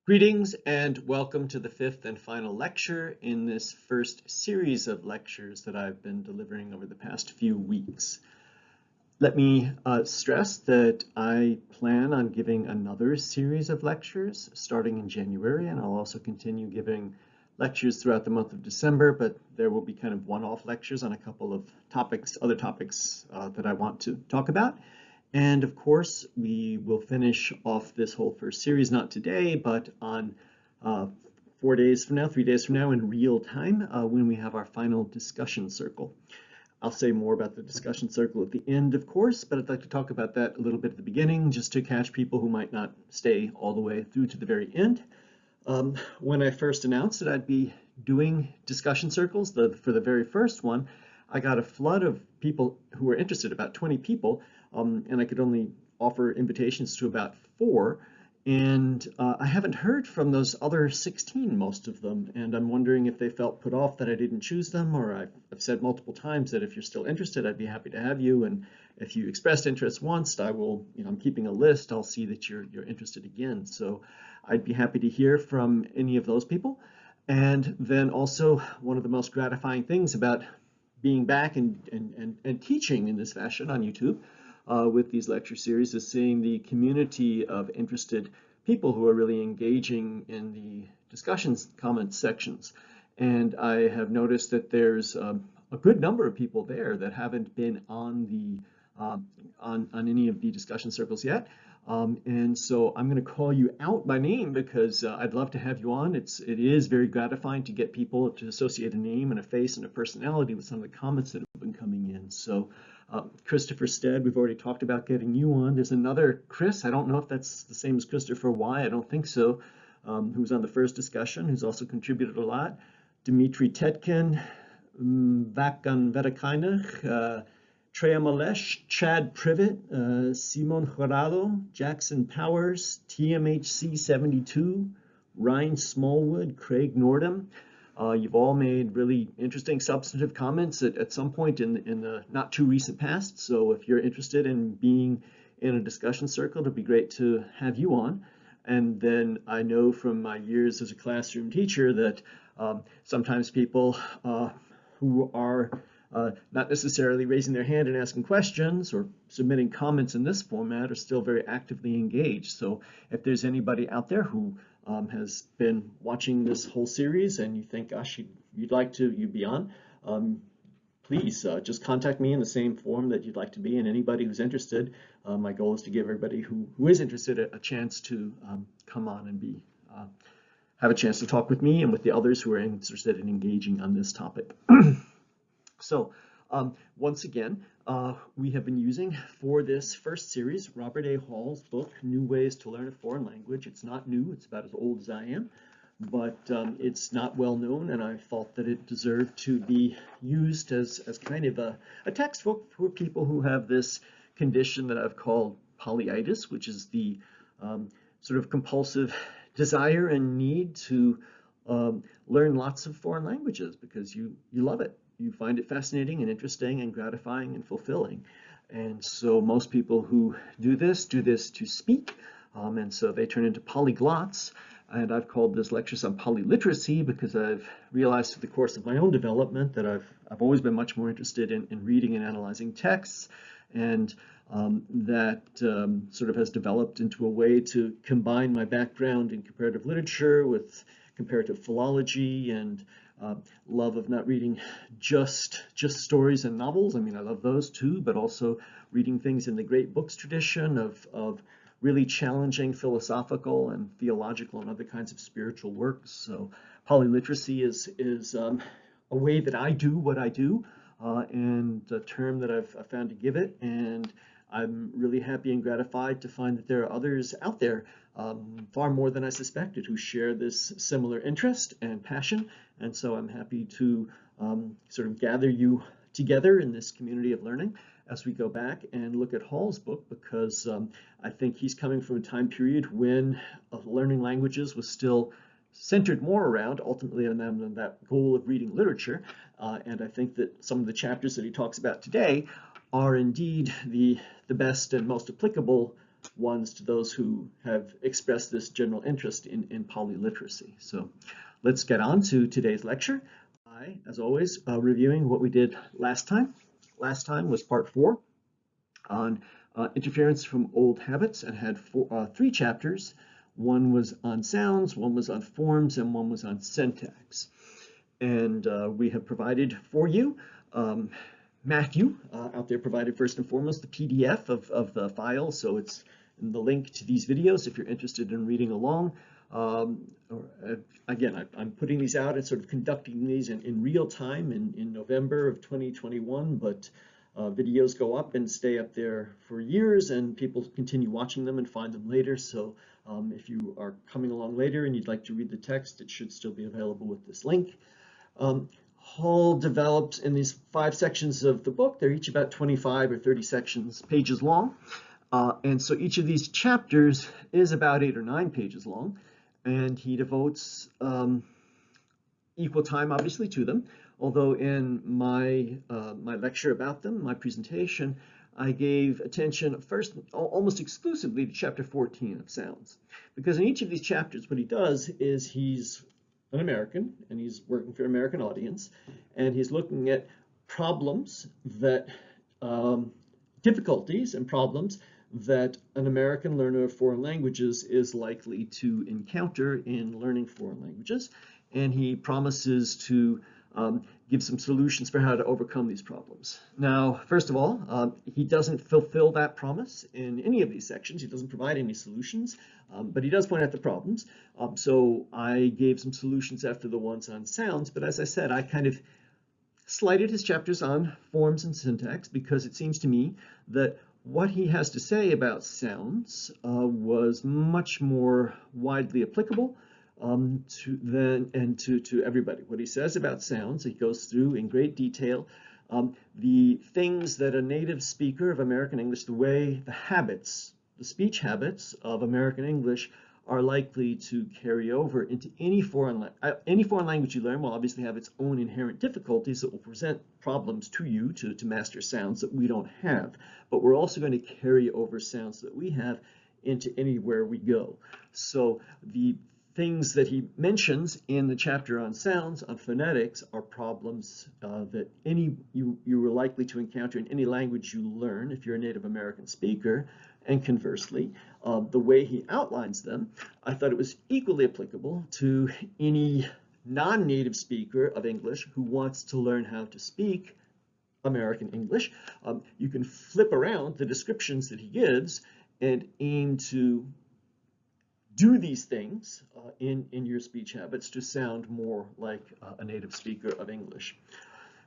Greetings and welcome to the fifth and final lecture in this first series of lectures that I've been delivering over the past few weeks. Let me stress that I plan on giving another series of lectures starting in January, and I'll also continue giving lectures throughout the month of December, but there will be kind of one-off lectures on a couple of topics, other topics that I want to talk about. And of course, we will finish off this whole first series, not today, but on 4 days from now, 3 days from now in real time when we have our final discussion circle. I'll say more about the discussion circle at the end, of course, but I'd like to talk about that a little bit at the beginning, just to catch people who might not stay all the way through to the very end. When I first announced that I'd be doing discussion circles, for the very first one, I got a flood of people who were interested, about 20 people, and I could only offer invitations to about 4. And I haven't heard from those other 16, most of them, and I'm wondering if they felt put off that I didn't choose them, or I've said multiple times that if you're still interested, I'd be happy to have you, and if you expressed interest once, I will, I'm keeping a list, I'll see that you're interested again. So I'd be happy to hear from any of those people. And then also, one of the most gratifying things about being back and teaching in this fashion on YouTube with these lecture series is seeing the community of interested people who are really engaging in the discussions, comments sections. And I have noticed that there's a good number of people there that haven't been on the on any of the discussion circles yet. And so I'm going to call you out by name because I'd love to have you on. It is very gratifying to get people to associate a name and a face and a personality with some of the comments that have been coming in. So Christopher Stead, we've already talked about getting you on. There's another Chris, I don't know if that's the same as Christopher Y, I don't think so, who was on the first discussion, who's also contributed a lot. Dmitry Tetkin, Vakan Vedakainach, Treya Malesh, Chad Privet, Simon Jurado, Jackson Powers, TMHC 72, Ryan Smallwood, Craig Nordham. You've all made really interesting substantive comments at some point in the not too recent past. So if you're interested in being in a discussion circle, it'd be great to have you on. And then I know from my years as a classroom teacher that sometimes people who are not necessarily raising their hand and asking questions or submitting comments in this format are still very actively engaged. So if there's anybody out there who has been watching this whole series and you think, gosh, you'd be on, please just contact me in the same form that you'd like to be, and anybody who's interested. My goal is to give everybody who is interested a chance to come on and have a chance to talk with me and with the others who are interested in engaging on this topic. So once again, we have been using for this first series Robert A. Hall's book, New Ways to Learn a Foreign Language. It's not new, it's about as old as I am, but it's not well known, and I thought that it deserved to be used as kind of a textbook for people who have this condition that I've called polyitis, which is the sort of compulsive desire and need to learn lots of foreign languages because you love it. You find it fascinating and interesting and gratifying and fulfilling. And so most people who do this to speak, and so they turn into polyglots. And I've called this lectures on polyliteracy because I've realized through the course of my own development that I've always been much more interested in reading and analyzing texts, and that sort of has developed into a way to combine my background in comparative literature with comparative philology and love of not reading just stories and novels. I mean, I love those too, but also reading things in the great books tradition of really challenging philosophical and theological and other kinds of spiritual works. So polyliteracy is a way that I do what I do, and a term that I've found to give it. And I'm really happy and gratified to find that there are others out there, far more than I suspected, who share this similar interest and passion. And so I'm happy to sort of gather you together in this community of learning as we go back and look at Hall's book, because I think he's coming from a time period when learning languages was still centered more around ultimately on that goal of reading literature. And I think that some of the chapters that he talks about today are indeed the best and most applicable ones to those who have expressed this general interest in polyliteracy. So let's get on to today's lecture. As always, reviewing what we did last time. Last time was part 4 on interference from old habits, and had 3 chapters. One was on sounds, one was on forms, and one was on syntax. And we have provided for you, Matthew out there provided first and foremost the PDF of the file, so it's in the link to these videos if you're interested in reading along. Again, I'm putting these out and sort of conducting these in real time in November of 2021, but videos go up and stay up there for years, and people continue watching them and find them later. So if you are coming along later and you'd like to read the text, it should still be available with this link. Hall developed in these 5 sections of the book. They're each about 25 or 30 pages long. And so each of these chapters is about 8 or 9 pages long. And he devotes equal time, obviously, to them. Although in my lecture about them, my presentation, I gave attention first almost exclusively to chapter 14 of sounds. Because in each of these chapters, what he does is he's an American, and he's working for an American audience, and he's looking at problems that, difficulties and problems that an American learner of foreign languages is likely to encounter in learning foreign languages, and he promises to give some solutions for how to overcome these problems. Now, first of all, he doesn't fulfill that promise in any of these sections. He doesn't provide any solutions, but he does point out the problems. So I gave some solutions after the ones on sounds, but as I said, I kind of slighted his chapters on forms and syntax because it seems to me that what he has to say about sounds was much more widely applicable to everybody. What he says about sounds, he goes through in great detail the things that a native speaker of American English, the habits, the speech habits of American English are likely to carry over into any foreign language you learn. Will obviously have its own inherent difficulties that will present problems to you to master sounds that we don't have. But we're also going to carry over sounds that we have into anywhere we go. So the things that he mentions in the chapter on sounds, on phonetics, are problems that you are likely to encounter in any language you learn if you're a native American speaker. And conversely, the way he outlines them, I thought it was equally applicable to any non-native speaker of English who wants to learn how to speak American English. You can flip around the descriptions that he gives and aim to do these things in your speech habits to sound more like a native speaker of English.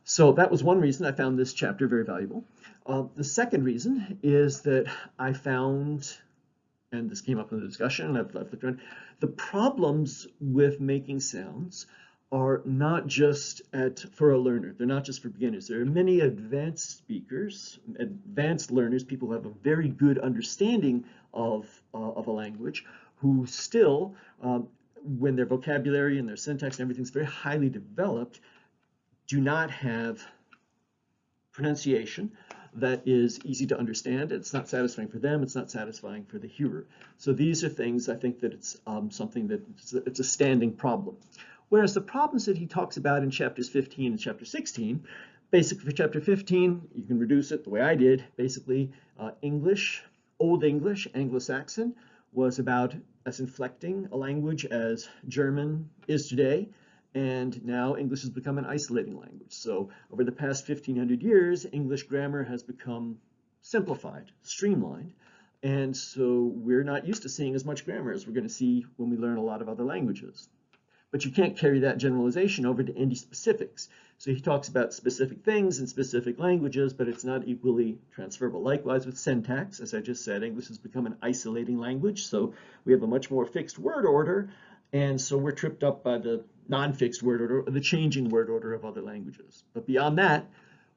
So that was one reason I found this chapter very valuable. The second reason is that I found, and this came up in the discussion, and I've looked around, the problems with making sounds are not just for a learner. They're not just for beginners. There are many advanced speakers, advanced learners, people who have a very good understanding of a language, who still, when their vocabulary and their syntax and everything's very highly developed, do not have pronunciation that is easy to understand. It's not satisfying for them. It's not satisfying for the hearer. So these are things I think that it's something that it's a standing problem. Whereas the problems that he talks about in chapters 15 and chapter 16, basically for chapter 15, you can reduce it the way I did. Basically, English, Old English, Anglo-Saxon, was about as inflecting a language as German is today. And now English has become an isolating language. So over the past 1,500 years, English grammar has become simplified, streamlined. And so we're not used to seeing as much grammar as we're going to see when we learn a lot of other languages. But you can't carry that generalization over to any specifics. So he talks about specific things in specific languages, but it's not equally transferable. Likewise with syntax, as I just said, English has become an isolating language. So we have a much more fixed word order. And so we're tripped up by the non-fixed word order, or the changing word order of other languages. But beyond that,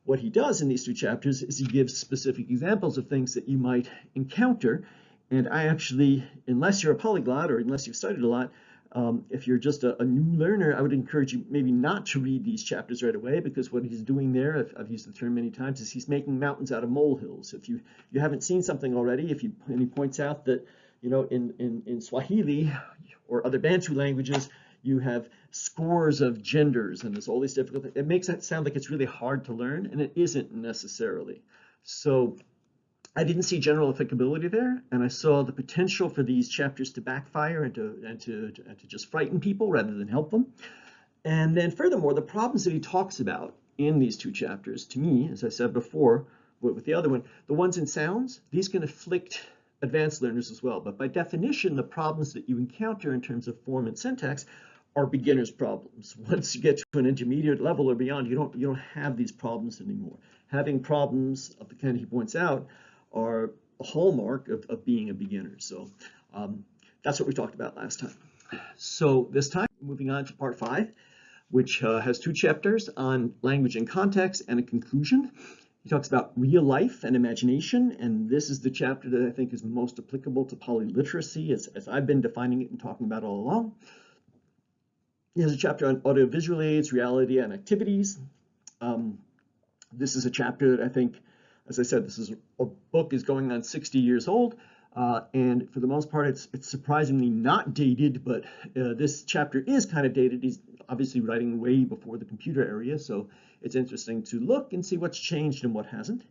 what he does in these 2 chapters is he gives specific examples of things that you might encounter. And I actually, unless you're a polyglot or unless you've studied a lot, If you're just a new learner, I would encourage you maybe not to read these chapters right away, because what he's doing there, I've used the term many times, is he's making mountains out of molehills. If you haven't seen something already, and he points out that, in Swahili or other Bantu languages, you have scores of genders and there's all these difficult things. It makes it sound like it's really hard to learn, and it isn't necessarily. So I didn't see general applicability there, and I saw the potential for these chapters to backfire and to just frighten people rather than help them. And then furthermore, the problems that he talks about in these two chapters, to me, as I said before, with the other one, the ones in sounds, these can afflict advanced learners as well. But by definition, the problems that you encounter in terms of form and syntax are beginners' problems. Once you get to an intermediate level or beyond, you don't have these problems anymore. Having problems of the kind he points out are a hallmark of being a beginner. So that's what we talked about last time. So this time, moving on to part 5, which has 2 chapters on language and context and a conclusion. He talks about real life and imagination, and this is the chapter that I think is most applicable to polyliteracy, as I've been defining it and talking about all along. He has a chapter on audiovisual aids, reality, and activities. This is a chapter that I think, as I said, a book is going on 60 years old, and for the most part, it's surprisingly not dated, but this chapter is kind of dated. He's obviously writing way before the computer era, so it's interesting to look and see what's changed and what hasn't.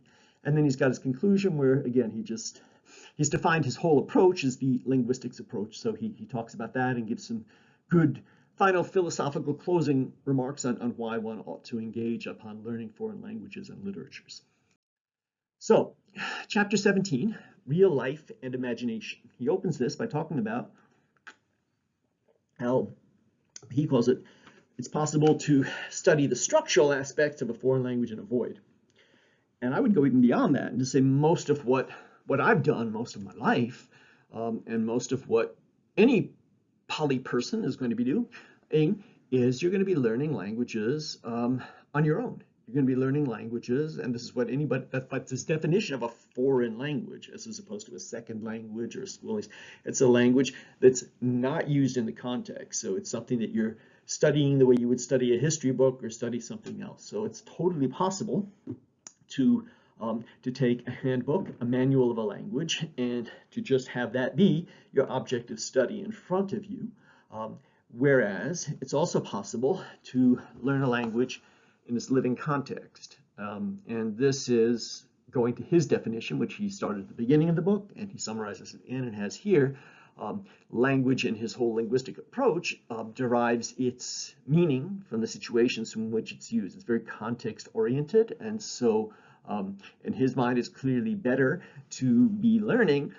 And then he's got his conclusion where, again, he's defined his whole approach as the linguistics approach, so he talks about that and gives some good final philosophical closing remarks on why one ought to engage upon learning foreign languages and literatures. So, chapter 17, real life and imagination. He opens this by talking about how he calls it, it's possible to study the structural aspects of a foreign language and avoid. And I would go even beyond that and to say most of what I've done most of my life, and most of what any poly person is going to be doing, is you're going to be learning languages on your own. You're going to be learning languages, and this is what that's this definition of a foreign language, as opposed to a second language or a school. It's a language that's not used in the context. So it's something that you're studying the way you would study a history book or study something else. So it's totally possible to take a handbook, a manual of a language, and to just have that be your object of study in front of you. Whereas it's also possible to learn a language in this living context. And this is going to his definition, which he started at the beginning of the book, and he summarizes it in and has here. Language in his whole linguistic approach derives its meaning from the situations in which it's used. It's very context-oriented, and so in his mind, it's clearly better to be learning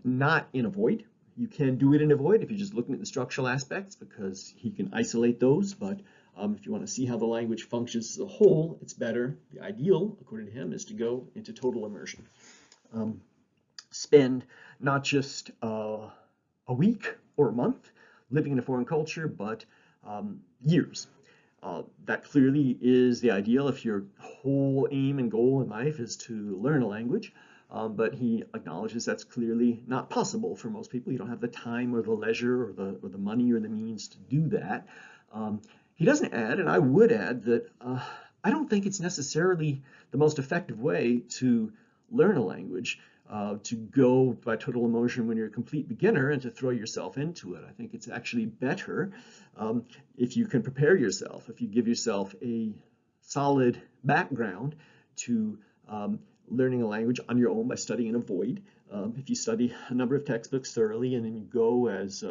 not in a void. You can do it in a void if you're just looking at the structural aspects, because he can isolate those, but if you want to see how the language functions as a whole, it's better. The ideal, according to him, is to go into total immersion. Spend not just a week or a month living in a foreign culture, but years. That clearly is the ideal if your whole aim and goal in life is to learn a language. But he acknowledges that's clearly not possible for most people. You don't have the time or the leisure or the money or the means to do that. He doesn't add, and I would add, that I don't think it's necessarily the most effective way to learn a language, to go by total immersion when you're a complete beginner and to throw yourself into it. I think it's actually better if you can prepare yourself, if you give yourself a solid background to learning a language on your own by studying in a void. If you study a number of textbooks thoroughly and then you go as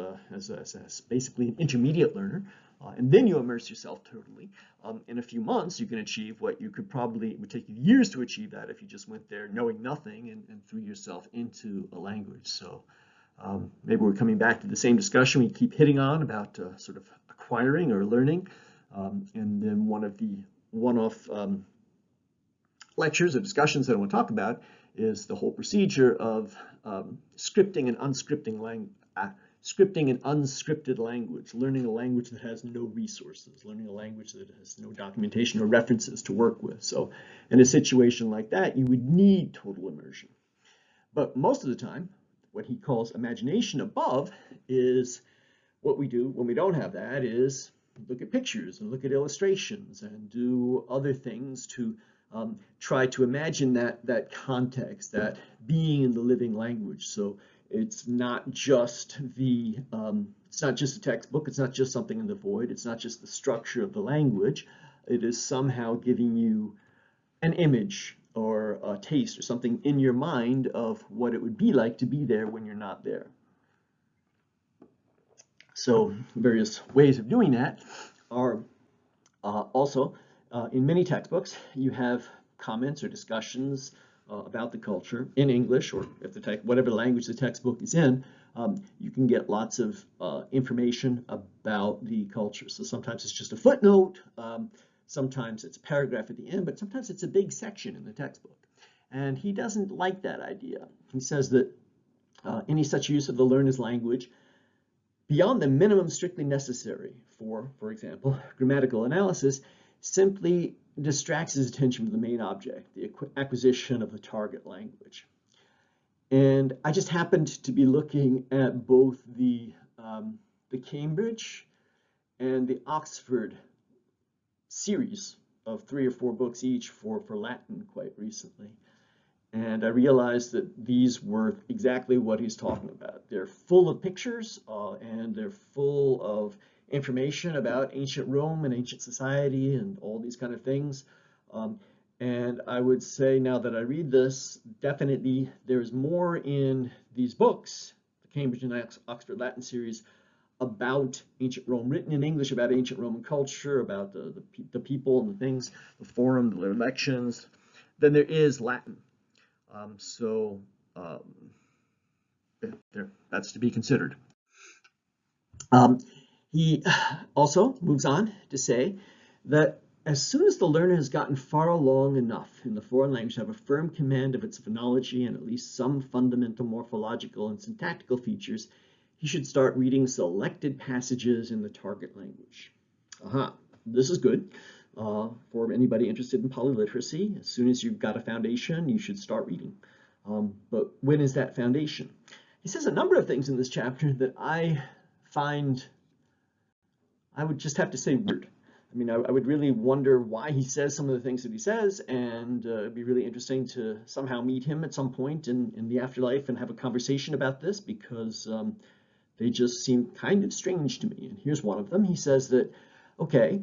basically an intermediate learner, and then you immerse yourself totally, in a few months you can achieve what you could probably, it would take you years to achieve that if you just went there knowing nothing and threw yourself into a language. So maybe we're coming back to the same discussion we keep hitting on about sort of acquiring or learning, and then one of the one-off lectures or discussions that I want to talk about is the whole procedure of scripting and unscripting unscripted language, learning a language that has no resources, learning a language that has no documentation or references to work with. So in a situation like that, you would need total immersion. But most of the time, what he calls imagination above is What we do when we don't have that is look at pictures and look at illustrations and do other things to try to imagine that context, that being in the living language. So it's not just it's not just a textbook, it's not just something in the void, it's not just the structure of the language. It is somehow giving you an image or a taste or something in your mind of what it would be like to be there when you're not there. So various ways of doing that are also in many textbooks, you have comments or discussions about the culture in English, or if whatever language the textbook is in, you can get lots of information about the culture. So sometimes it's just a footnote, sometimes it's a paragraph at the end, but sometimes it's a big section in the textbook. And he doesn't like that idea. He says that any such use of the learner's language beyond the minimum strictly necessary for example, grammatical analysis, simply distracts his attention from the main object, the acquisition of the target language. And I just happened to be looking at both the Cambridge and the Oxford series of 3 or 4 books each for Latin quite recently. And I realized that these were exactly what he's talking about. They're full of pictures and they're full of information about ancient Rome and ancient society and all these kind of things. And I would say now that I read this, definitely there's more in these books, the Cambridge and Oxford Latin series, about ancient Rome, written in English about ancient Roman culture, about the people and the things, the forum, the elections, than there is Latin. That's to be considered. He also moves on to say that as soon as the learner has gotten far along enough in the foreign language to have a firm command of its phonology and at least some fundamental morphological and syntactical features, he should start reading selected passages in the target language. This is good for anybody interested in polyliteracy. As soon as you've got a foundation, you should start reading. But when is that foundation? He says a number of things in this chapter that I find, I would just have to say, weird. I mean, I would really wonder why he says some of the things that he says, and it'd be really interesting to somehow meet him at some point in the afterlife and have a conversation about this, because they just seem kind of strange to me. And here's one of them. He says that, okay,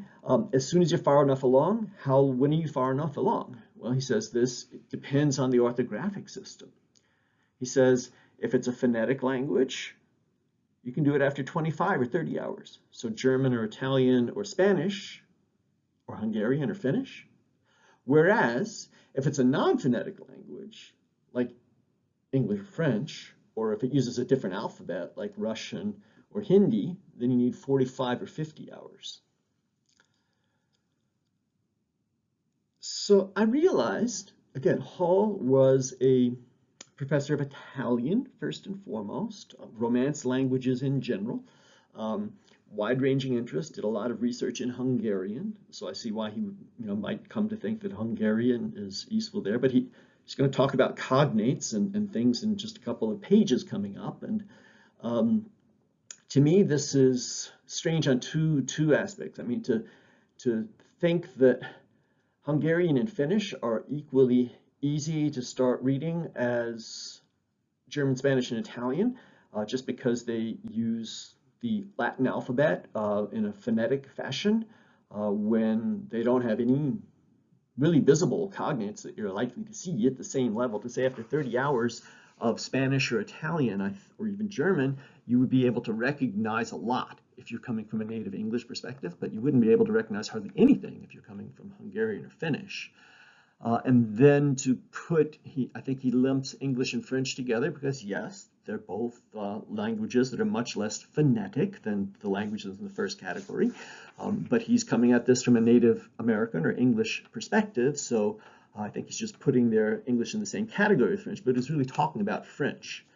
as soon as you're far enough along, when are you far enough along? Well, he says this depends on the orthographic system. He says if it's a phonetic language, you can do it after 25 or 30 hours. So German or Italian or Spanish or Hungarian or Finnish. Whereas if it's a non-phonetic language, like English or French, or if it uses a different alphabet like Russian or Hindi, then you need 45 or 50 hours. So I realized, again, Hall was a professor of Italian, first and foremost, Romance languages in general, wide-ranging interest, did a lot of research in Hungarian, so I see why he might come to think that Hungarian is useful there, but he's going to talk about cognates and things in just a couple of pages coming up, and to me this is strange on two aspects. I mean, to think that Hungarian and Finnish are equally easy to start reading as German, Spanish, and Italian, just because they use the Latin alphabet in a phonetic fashion when they don't have any really visible cognates that you're likely to see at the same level. To say after 30 hours of Spanish or Italian or even German, you would be able to recognize a lot if you're coming from a native English perspective, but you wouldn't be able to recognize hardly anything if you're coming from Hungarian or Finnish. And then to I think he lumps English and French together because, yes, they're both languages that are much less phonetic than the languages in the first category. But he's coming at this from a Native American or English perspective, so I think he's just putting their English in the same category as French, but he's really talking about French.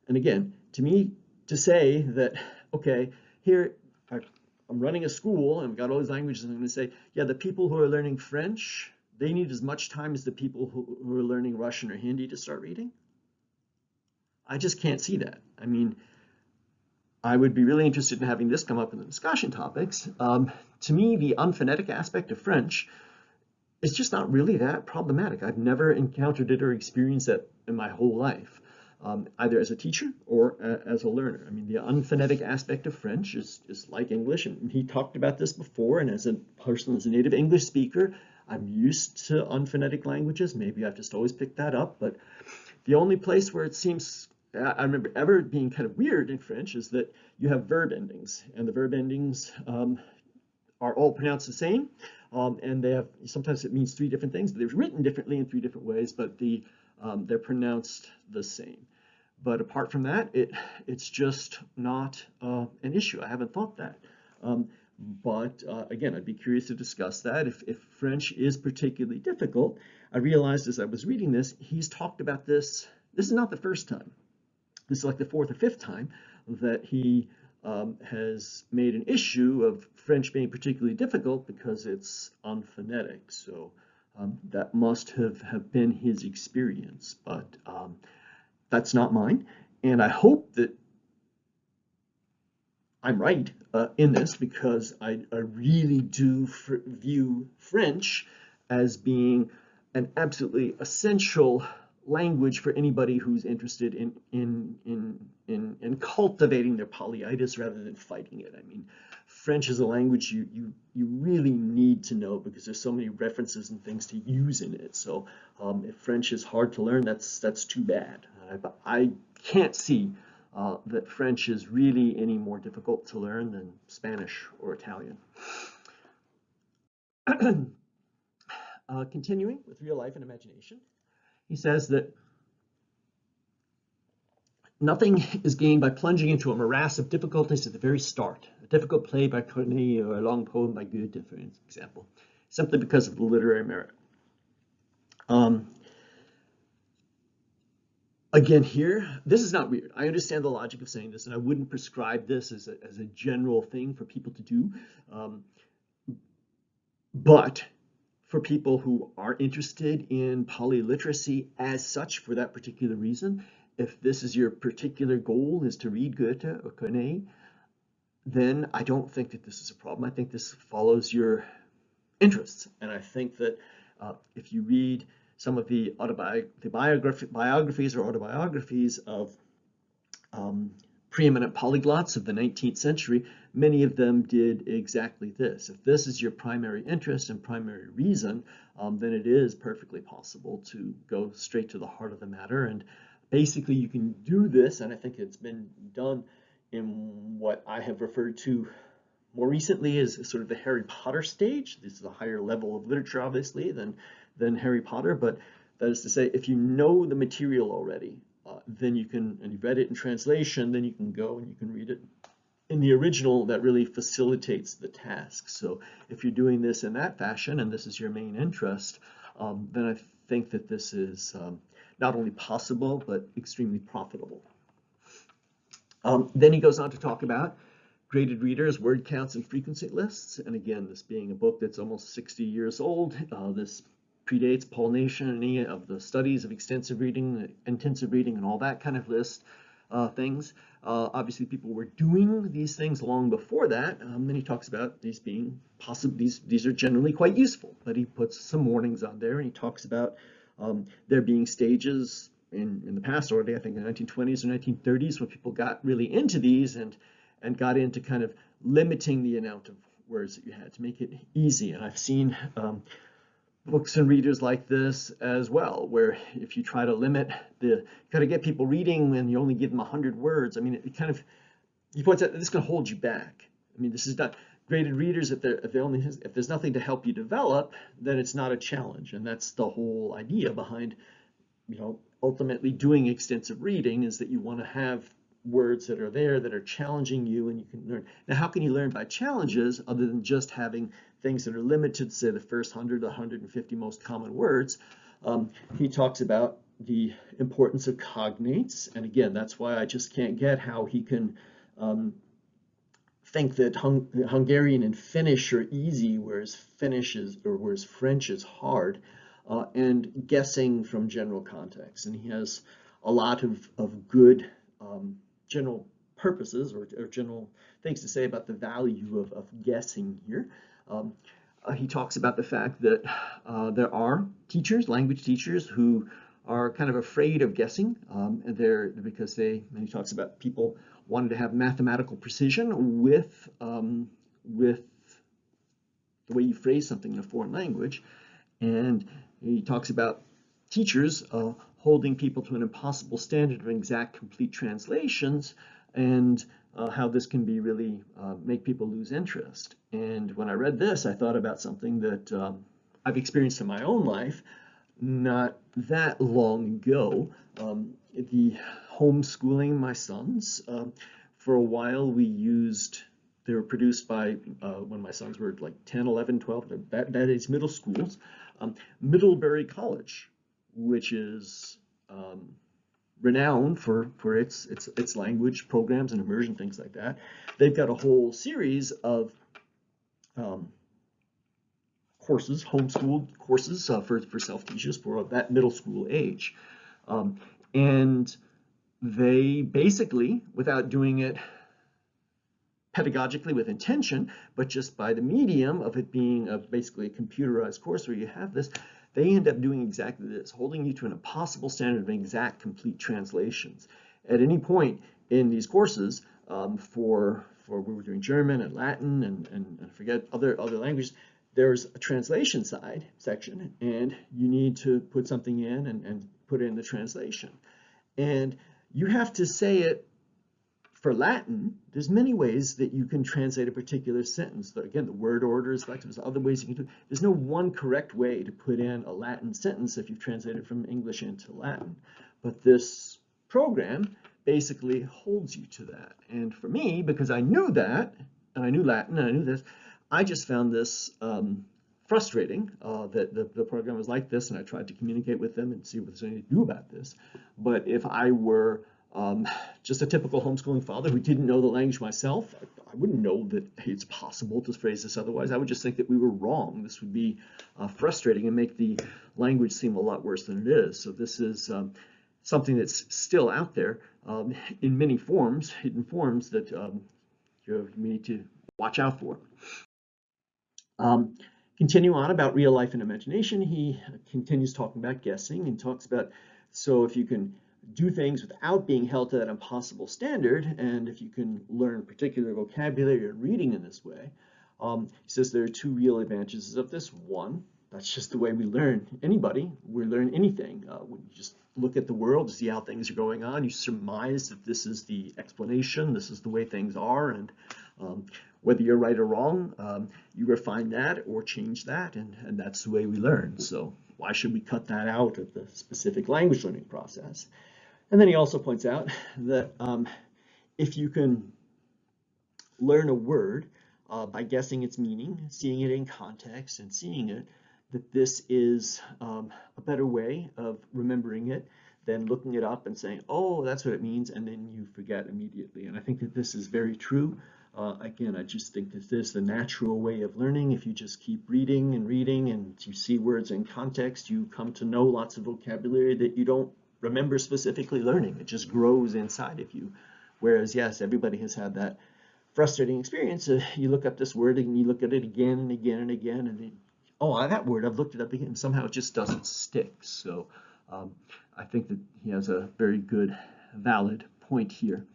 And again, to me, to say that, okay, here I'm running a school and I've got all these languages, and I'm going to say, yeah, the people who are learning French, they need as much time as the people who are learning Russian or Hindi to start reading? I just can't see that. I mean, I would be really interested in having this come up in the discussion topics. To me, the unphonetic aspect of French is just not really that problematic. I've never encountered it or experienced it in my whole life, either as a teacher or as a learner. I mean, the unphonetic aspect of French is like English, and he talked about this before, and as a person, as a native English speaker, I'm used to unphonetic languages. Maybe I've just always picked that up, but the only place where it seems I remember ever being kind of weird in French is that you have verb endings, and the verb endings are all pronounced the same, and they have sometimes it means three different things. They're written differently in three different ways, but they're pronounced the same. But apart from that, it's just not an issue. I haven't thought that. But again, I'd be curious to discuss that. If French is particularly difficult, I realized as I was reading this, he's talked about this. This is not the first time. This is like the fourth or fifth time that he has made an issue of French being particularly difficult because it's unphonetic. So that must have been his experience, but that's not mine. And I hope that I'm right in this because I really do view French as being an absolutely essential language for anybody who's interested in cultivating their polyitis rather than fighting it. I mean, French is a language you really need to know because there's so many references and things to use in it. So if French is hard to learn, that's too bad. I can't see that French is really any more difficult to learn than Spanish or Italian. Continuing with real life and imagination, he says that nothing is gained by plunging into a morass of difficulties at the very start. A difficult play by Corneille or a long poem by Goethe, for example, simply because of the literary merit. Again, here, this is not weird. I understand the logic of saying this, and I wouldn't prescribe this as a general thing for people to do. But for people who are interested in polyliteracy as such for that particular reason, if this is your particular goal is to read Goethe or Corneille, then I don't think that this is a problem. I think this follows your interests. And I think that if you read some of the biographies or autobiographies of preeminent polyglots of the 19th century, many of them did exactly this. If this is your primary interest and primary reason, then it is perfectly possible to go straight to the heart of the matter. And basically you can do this, and I think it's been done in what I have referred to more recently as sort of the Harry Potter stage. This is a higher level of literature, obviously, than Harry Potter, but that is to say, if you know the material already, then you can, and you've read it in translation, then you can go and you can read it in the original. That really facilitates the task. So if you're doing this in that fashion, and this is your main interest, then I think that this is not only possible, but extremely profitable. Then he goes on to talk about graded readers, word counts, and frequency lists. And again, this being a book that's almost 60 years old, this predates Paul Nation and any of the studies of extensive reading, intensive reading, and all that kind of list things. Obviously, people were doing these things long before that. Then he talks about these being these are generally quite useful, but he puts some warnings on there, and he talks about there being stages in the past already, I think in the 1920s or 1930s, when people got really into these and got into kind of limiting the amount of words that you had to make it easy. And I've seen books and readers like this as well, where if you try to limit you got to get people reading and you only give them 100 words. I mean, it kind of, he points out that this can hold you back. I mean, this is not graded readers. If there's nothing to help you develop, then it's not a challenge. And that's the whole idea behind, ultimately doing extensive reading, is that you want to have words that are there that are challenging you and you can learn. Now, how can you learn by challenges other than just having things that are limited to, say, the first 100 to 150 most common words? He talks about the importance of cognates, and again, that's why I just can't get how he can think that Hungarian and Finnish are easy, whereas French is hard, and guessing from general context. And he has a lot of good general purposes or general things to say about the value of guessing here. He talks about the fact that there are teachers, language teachers, who are kind of afraid of guessing, because and he talks about people wanting to have mathematical precision with the way you phrase something in a foreign language. And he talks about teachers holding people to an impossible standard of exact, complete translations, and how this can be really make people lose interest. And when I read this, I thought about something that I've experienced in my own life not that long ago. The homeschooling my sons, for a while they were produced by, when my sons were like 10, 11, 12, that is middle schools, Middlebury College, which is renowned for its language programs and immersion, things like that. They've got a whole series of courses, homeschooled courses for self-teachers for that middle school age. And they basically, without doing it pedagogically with intention, but just by the medium of it being basically a computerized course where you have this, they end up doing exactly this, holding you to an impossible standard of exact, complete translations. At any point in these courses, for we were doing German and Latin and I forget other languages, there's a translation section, and you need to put something in and put in the translation. And you have to say it. For Latin, there's many ways that you can translate a particular sentence. Again, the word order is selective. There's other ways you can do it. There's no one correct way to put in a Latin sentence if you've translated from English into Latin. But this program basically holds you to that. And for me, because I knew that, and I knew Latin, and I knew this, I just found this frustrating that the program was like this, and I tried to communicate with them and see what there's anything to do about this. But if I were just a typical homeschooling father who didn't know the language myself, I wouldn't know that it's possible to phrase this otherwise. I would just think that we were wrong. This would be frustrating and make the language seem a lot worse than it is. So this is something that's still out there in many forms, hidden forms that you need to watch out for. Continue on about real life and imagination. He continues talking about guessing and talks about, so if you can do things without being held to that impossible standard, and if you can learn particular vocabulary and reading in this way, he says there are two real advantages of this. One, that's just the way we learn. We learn anything. When you just look at the world to see how things are going on, you surmise that this is the explanation, this is the way things are, and whether you're right or wrong, you refine that or change that, and that's the way we learn. So why should we cut that out of the specific language learning process? And then he also points out that if you can learn a word by guessing its meaning, seeing it in context and seeing it, that this is a better way of remembering it than looking it up and saying, oh, that's what it means, and then you forget immediately. And I think that this is very true. Again, I just think that this is the natural way of learning. If you just keep reading and reading and you see words in context, you come to know lots of vocabulary that you don't remember specifically learning. It just grows inside of you. Whereas, yes, everybody has had that frustrating experience. You look up this word and you look at it again and again and again, and then, oh, that word, I've looked it up again, and somehow it just doesn't stick. So I think that he has a very good, valid point here.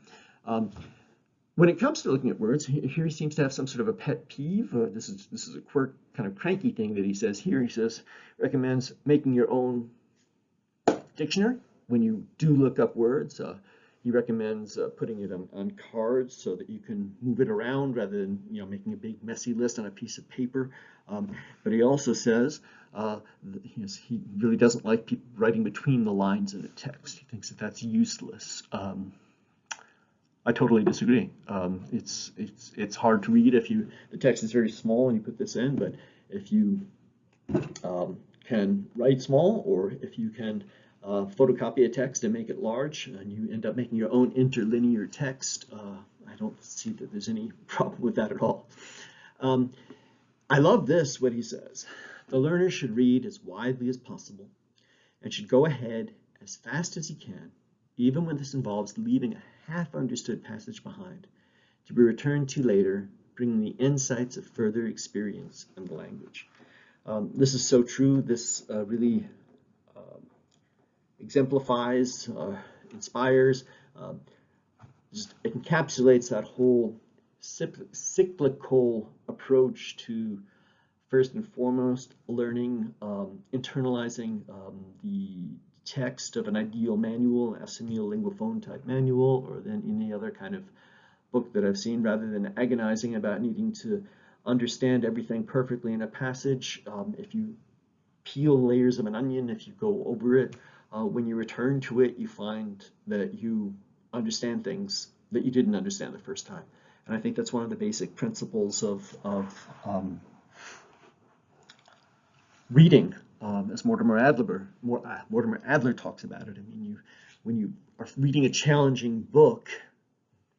When it comes to looking at words, here he seems to have some sort of a pet peeve. This is a quirk, kind of cranky thing that he says here. He says, recommends making your own dictionary when you do look up words. He recommends putting it on cards so that you can move it around rather than making a big messy list on a piece of paper. But he also says he really doesn't like people writing between the lines in a text. He thinks that that's useless. I totally disagree. It's hard to read if the text is very small and you put this in, but if you can write small, or if you can photocopy a text and make it large, and you end up making your own interlinear text, I don't see that there's any problem with that at all. I love this, what he says. The learner should read as widely as possible and should go ahead as fast as he can even when this involves leaving a half-understood passage behind, to be returned to later, bringing the insights of further experience in the language. This is so true. This really exemplifies, inspires, just encapsulates that whole cyclical approach to, first and foremost, learning, internalizing the text of an ideal manual, a semiolinguophone type manual, or then any other kind of book that I've seen, rather than agonizing about needing to understand everything perfectly in a passage. If you peel layers of an onion, if you go over it, when you return to it, you find that you understand things that you didn't understand the first time. And I think that's one of the basic principles of reading, as Mortimer Adler talks about it. I mean, when you are reading a challenging book,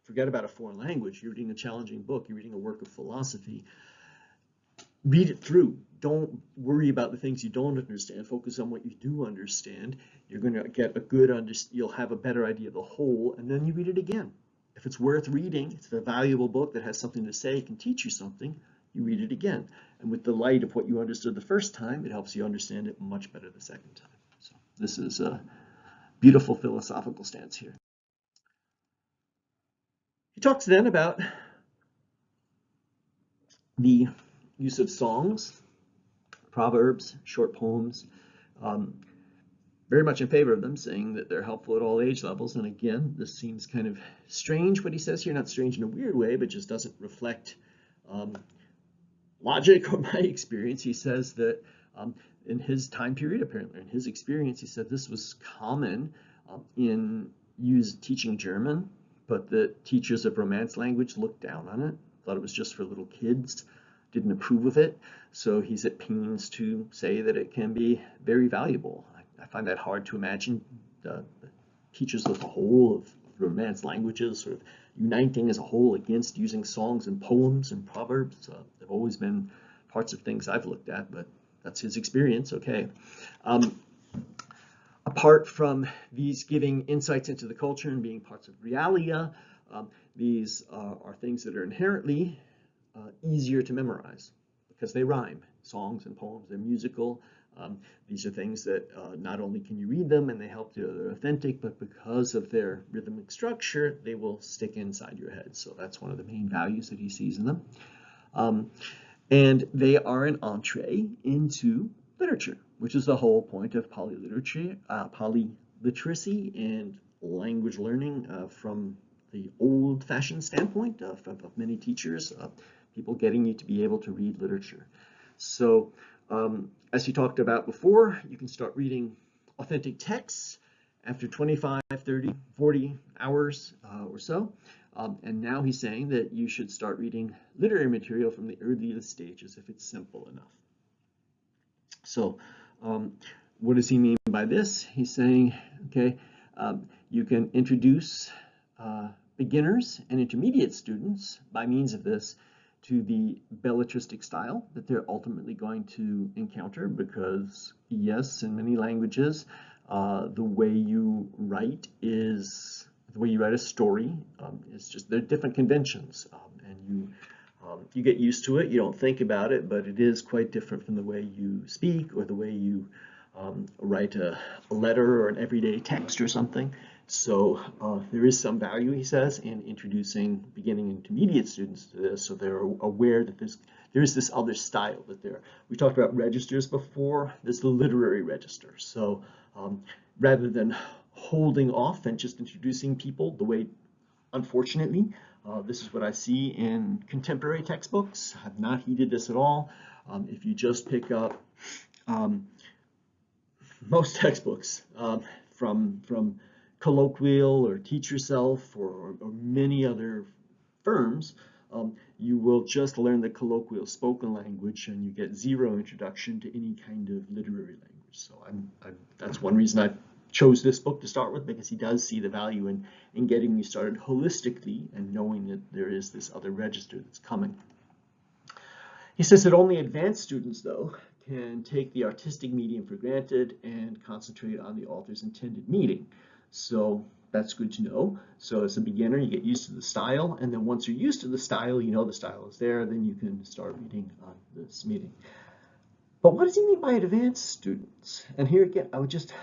forget about a foreign language, you're reading a challenging book, you're reading a work of philosophy, read it through. Don't worry about the things you don't understand. Focus on what you do understand. You're going to get you'll have a better idea of the whole, and then you read it again. If it's worth reading, it's a valuable book that has something to say, can teach you something, you read it again. And with the light of what you understood the first time, it helps you understand it much better the second time. So this is a beautiful philosophical stance here. He talks then about the use of songs, proverbs, short poems, very much in favor of them, saying that they're helpful at all age levels. And again, this seems kind of strange what he says here, not strange in a weird way, but just doesn't reflect logic or my experience. He says that in his time period, apparently in his experience, he said this was common in teaching German, but the teachers of Romance language looked down on it, thought it was just for little kids, didn't approve of it. So he's at pains to say that it can be very valuable. I find that hard to imagine teachers as a whole of Romance languages sort of uniting as a whole against using songs and poems and proverbs. They've always been parts of things I've looked at, but that's his experience. Okay. Apart from these giving insights into the culture and being parts of realia, these are things that are inherently easier to memorize because they rhyme. Songs and poems, they're musical. These are things that not only can you read them and they help they're authentic, but because of their rhythmic structure, they will stick inside your head. So that's one of the main values that he sees in them. And they are an entree into literature, which is the whole point of polyliteracy and language learning from the old-fashioned standpoint of many teachers, people getting you to be able to read literature. So as you talked about before, you can start reading authentic texts after 25, 30, 40 hours or so. And now he's saying that you should start reading literary material from the earliest stages if it's simple enough. So what does he mean by this? He's saying, okay, you can introduce beginners and intermediate students by means of this to the belletristic style that they're ultimately going to encounter, because yes, in many languages, the way you write a story is just, there are different conventions, and you get used to it, you don't think about it, but it is quite different from the way you speak or the way you write a letter or an everyday text or something. So there is some value, he says, in introducing beginning and intermediate students to this, so they're aware that there is this other style that we talked about registers before. There's the literary register. So rather than holding off and just introducing people the way, unfortunately, this is what I see in contemporary textbooks. I've not heeded this at all. If you just pick up most textbooks from Colloquial or Teach Yourself or many other firms, you will just learn the colloquial spoken language and you get zero introduction to any kind of literary language. So that's one reason I chose this book to start with, because he does see the value in getting you started holistically and knowing that there is this other register that's coming. He says that only advanced students, though, can take the artistic medium for granted and concentrate on the author's intended meaning. So that's good to know. So as a beginner, you get used to the style, and then once you're used to the style, you know the style is there, then you can start reading on this meeting. But what does he mean by advanced students? And here again, I would just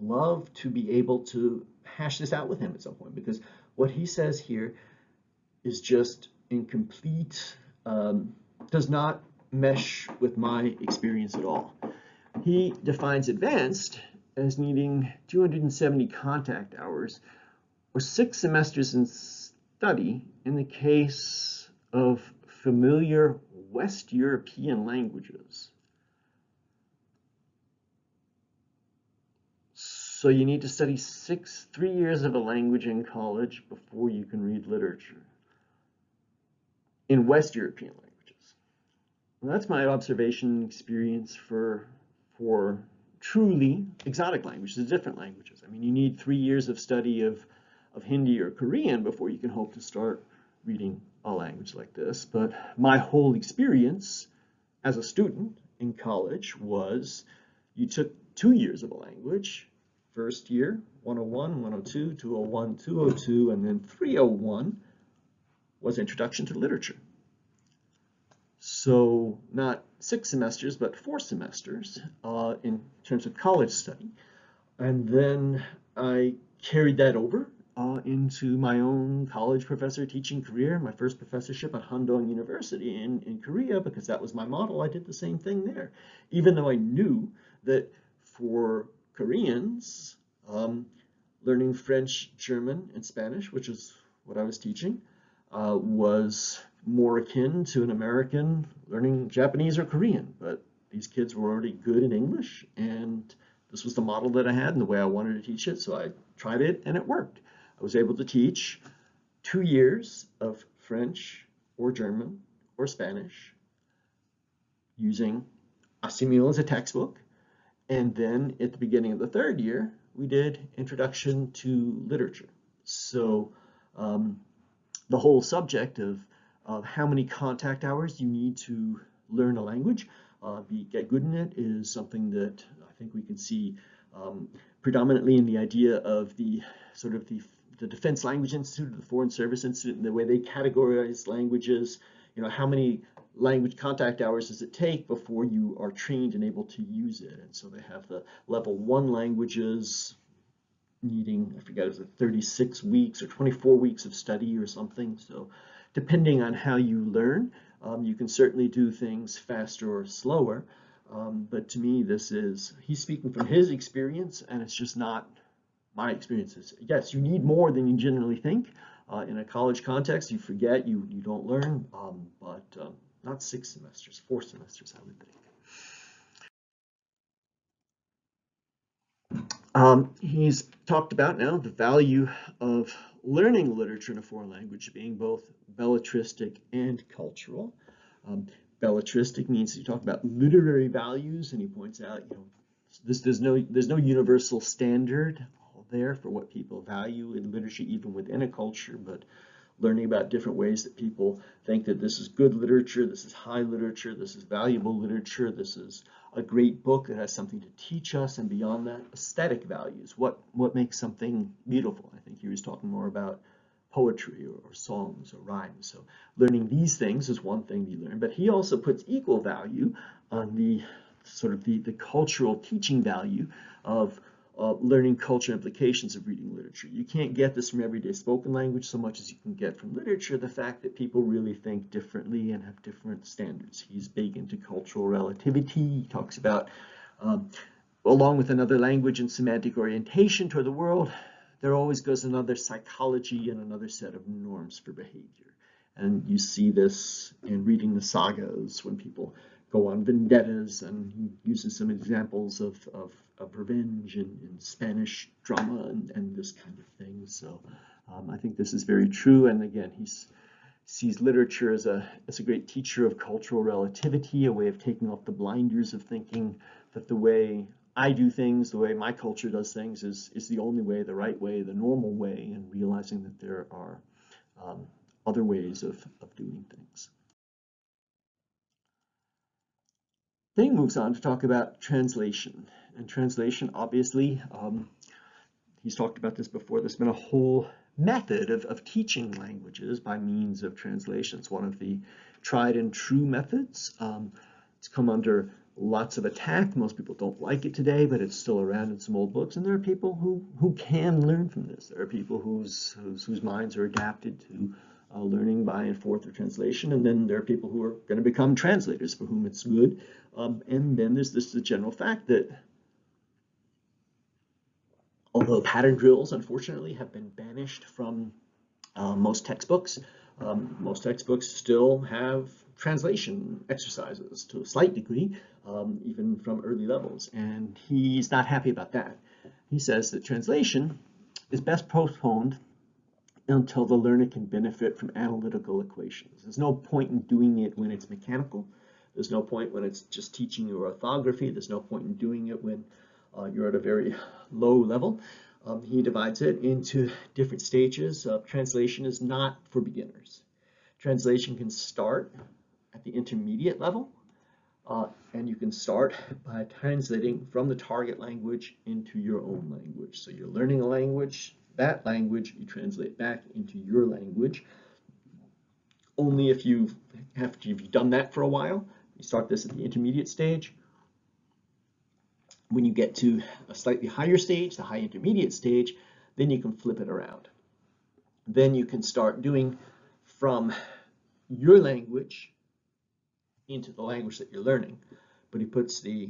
love to be able to hash this out with him at some point, because what he says here is just incomplete, does not mesh with my experience at all. He defines advanced as needing 270 contact hours or 6 semesters in study in the case of familiar West European languages. So you need to study 3 years of a language in college before you can read literature in West European languages. And that's my observation experience for truly exotic languages, different languages. I mean, you need 3 years of study of Hindi or Korean before you can hope to start reading a language like this. But my whole experience as a student in college was you took 2 years of a language. First year, 101, 102, 201, 202, and then 301 was Introduction to Literature. So not 6 semesters, but 4 semesters in terms of college study. And then I carried that over into my own college professor teaching career, my first professorship at Handong University in Korea, because that was my model. I did the same thing there, even though I knew that for Koreans, learning French, German, and Spanish, which is what I was teaching, was more akin to an American learning Japanese or Korean. But these kids were already good in English, and this was the model that I had and the way I wanted to teach it, so I tried it, and it worked. I was able to teach 2 years of French or German or Spanish using Assimil as a textbook, and then at the beginning of the 3rd year, we did Introduction to Literature. So the whole subject of how many contact hours you need to learn a language, get good in it, is something that I think we can see predominantly in the idea of the sort of the Defense Language Institute, the Foreign Service Institute, and the way they categorize languages. You know, how many language contact hours does it take before you are trained and able to use it? And so they have the level 1 languages needing, I forget, is it 36 weeks or 24 weeks of study or something. So depending on how you learn, you can certainly do things faster or slower. But to me, he's speaking from his experience, and it's just not my experiences. Yes, you need more than you generally think. In a college context, you forget, you don't learn, but not 6 semesters, 4 semesters, I would think. He's talked about now the value of learning literature in a foreign language being both belletristic and cultural. Belletristic means you talk about literary values, and he points out, you know, there's no universal standard there for what people value in literature, even within a culture, but learning about different ways that people think that this is good literature, this is high literature, this is valuable literature, this is a great book that has something to teach us, and beyond that, aesthetic values. What makes something beautiful? I think he was talking more about poetry or songs or rhymes. So learning these things is one thing we learn, but he also puts equal value on the sort of the cultural teaching value of learning culture implications of reading literature. You can't get this from everyday spoken language so much as you can get from literature, the fact that people really think differently and have different standards. He's big into cultural relativity. He talks about, along with another language and semantic orientation toward the world, there always goes another psychology and another set of norms for behavior. And you see this in reading the sagas when people go on vendettas, and he uses some examples of revenge in Spanish drama and this kind of thing. So I think this is very true. And again, he sees literature as a great teacher of cultural relativity, a way of taking off the blinders of thinking that the way I do things, the way my culture does things is the only way, the right way, the normal way, and realizing that there are other ways of doing things. Then he moves on to talk about translation. And translation, obviously, he's talked about this before, there's been a whole method of teaching languages by means of translation. It's one of the tried and true methods. It's come under lots of attack. Most people don't like it today, but it's still around in some old books. And there are people who can learn from this. There are people whose minds are adapted to learning by and forth of translation. And then there are people who are going to become translators for whom it's good. And then there's the general fact that although pattern drills, unfortunately, have been banished from most textbooks still have translation exercises to a slight degree, even from early levels. And he's not happy about that. He says that translation is best postponed until the learner can benefit from analytical equations. There's no point in doing it when it's mechanical. There's no point when it's just teaching you orthography. There's no point in doing it when you're at a very low level. He divides it into different stages. Translation is not for beginners. Translation can start at the intermediate level, and you can start by translating from the target language into your own language. So you're learning a language, that language you translate back into your language. Only if you've done that for a while. You start this at the intermediate stage. When you get to a slightly higher stage, the high intermediate stage, then you can flip it around. Then you can start doing from your language into the language that you're learning. But he puts the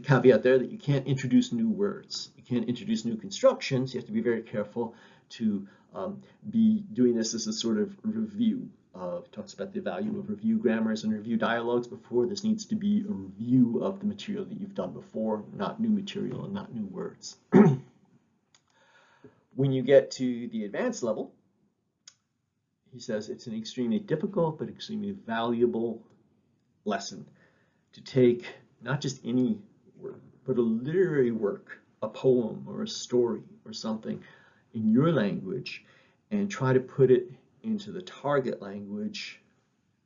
caveat there that you can't introduce new words. You can't introduce new constructions. You have to be very careful to be doing this as a sort of review. Talks about the value of review grammars and review dialogues before. This needs to be a review of the material that you've done before, not new material and not new words. When you get to the advanced level, he says it's an extremely difficult but extremely valuable lesson to take not just any work, but a literary work, a poem or a story or something in your language and try to put it into the target language,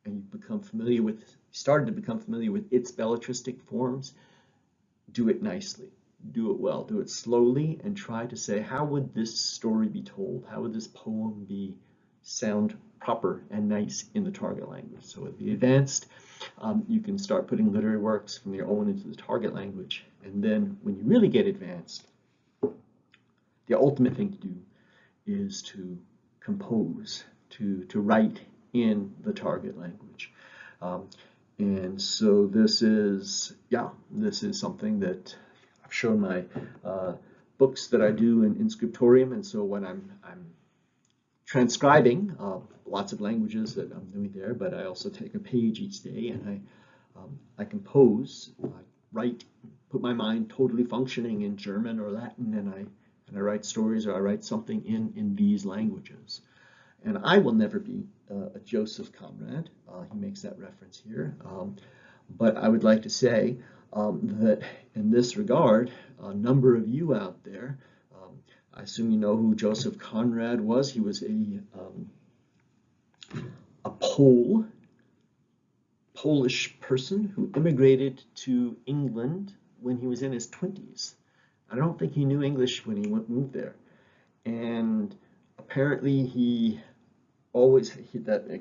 and you started to become familiar with its belletristic forms. Do it nicely, do it well, do it slowly, and try to say, how would this story be told? How would this poem sound proper and nice in the target language? So at the advanced, you can start putting literary works from your own into the target language. And then when you really get advanced, the ultimate thing to do is to compose, to write in the target language. And so this is something that I've shown my books that I do in scriptorium. And so when I'm transcribing lots of languages that I'm doing there, but I also take a page each day and I compose, I write, put my mind totally functioning in German or Latin, and I write stories or I write something in these languages. And I will never be a Joseph Conrad. He makes that reference here. But I would like to say that in this regard, a number of you out there, I assume you know who Joseph Conrad was. He was a Polish person who immigrated to England when he was in his 20s. I don't think he knew English when he moved there. And apparently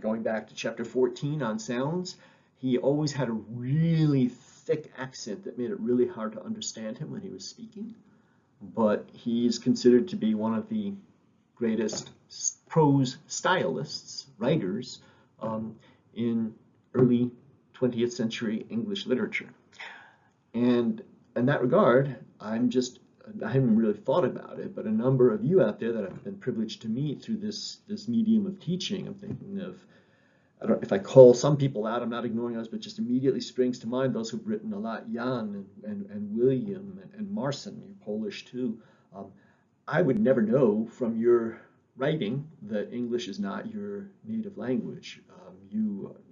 going back to chapter 14 on sounds, he always had a really thick accent that made it really hard to understand him when he was speaking. But he's considered to be one of the greatest prose stylists, writers, in early 20th century English literature. And in that regard, I haven't really thought about it, but a number of you out there that I've been privileged to meet through this medium of teaching, I'm thinking of, if I call some people out, I'm not ignoring others, but just immediately springs to mind those who've written a lot, Jan and William and Marcin, you're Polish too. I would never know from your writing that English is not your native language.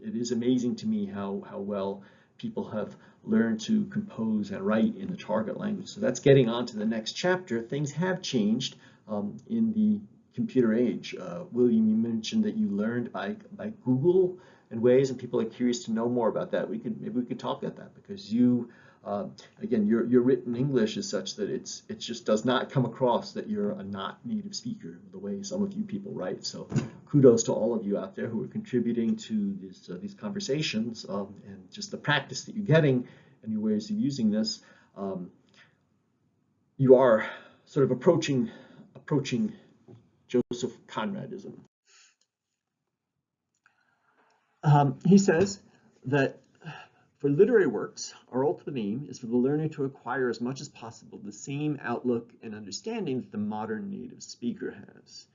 It is amazing to me how well people have learned to compose and write in the target language. So that's getting on to the next chapter. Things have changed in the computer age. William, you mentioned that you learned by Google in ways, and people are curious to know more about that. Maybe we could talk about that, because you Again, your written English is such that it just does not come across that you're a not native speaker the way some of you people write. So kudos to all of you out there who are contributing to these conversations, and just the practice that you're getting and your ways of using this. You are sort of approaching Joseph Conradism. He says that for literary works, our ultimate aim is for the learner to acquire as much as possible the same outlook and understanding that the modern native speaker has.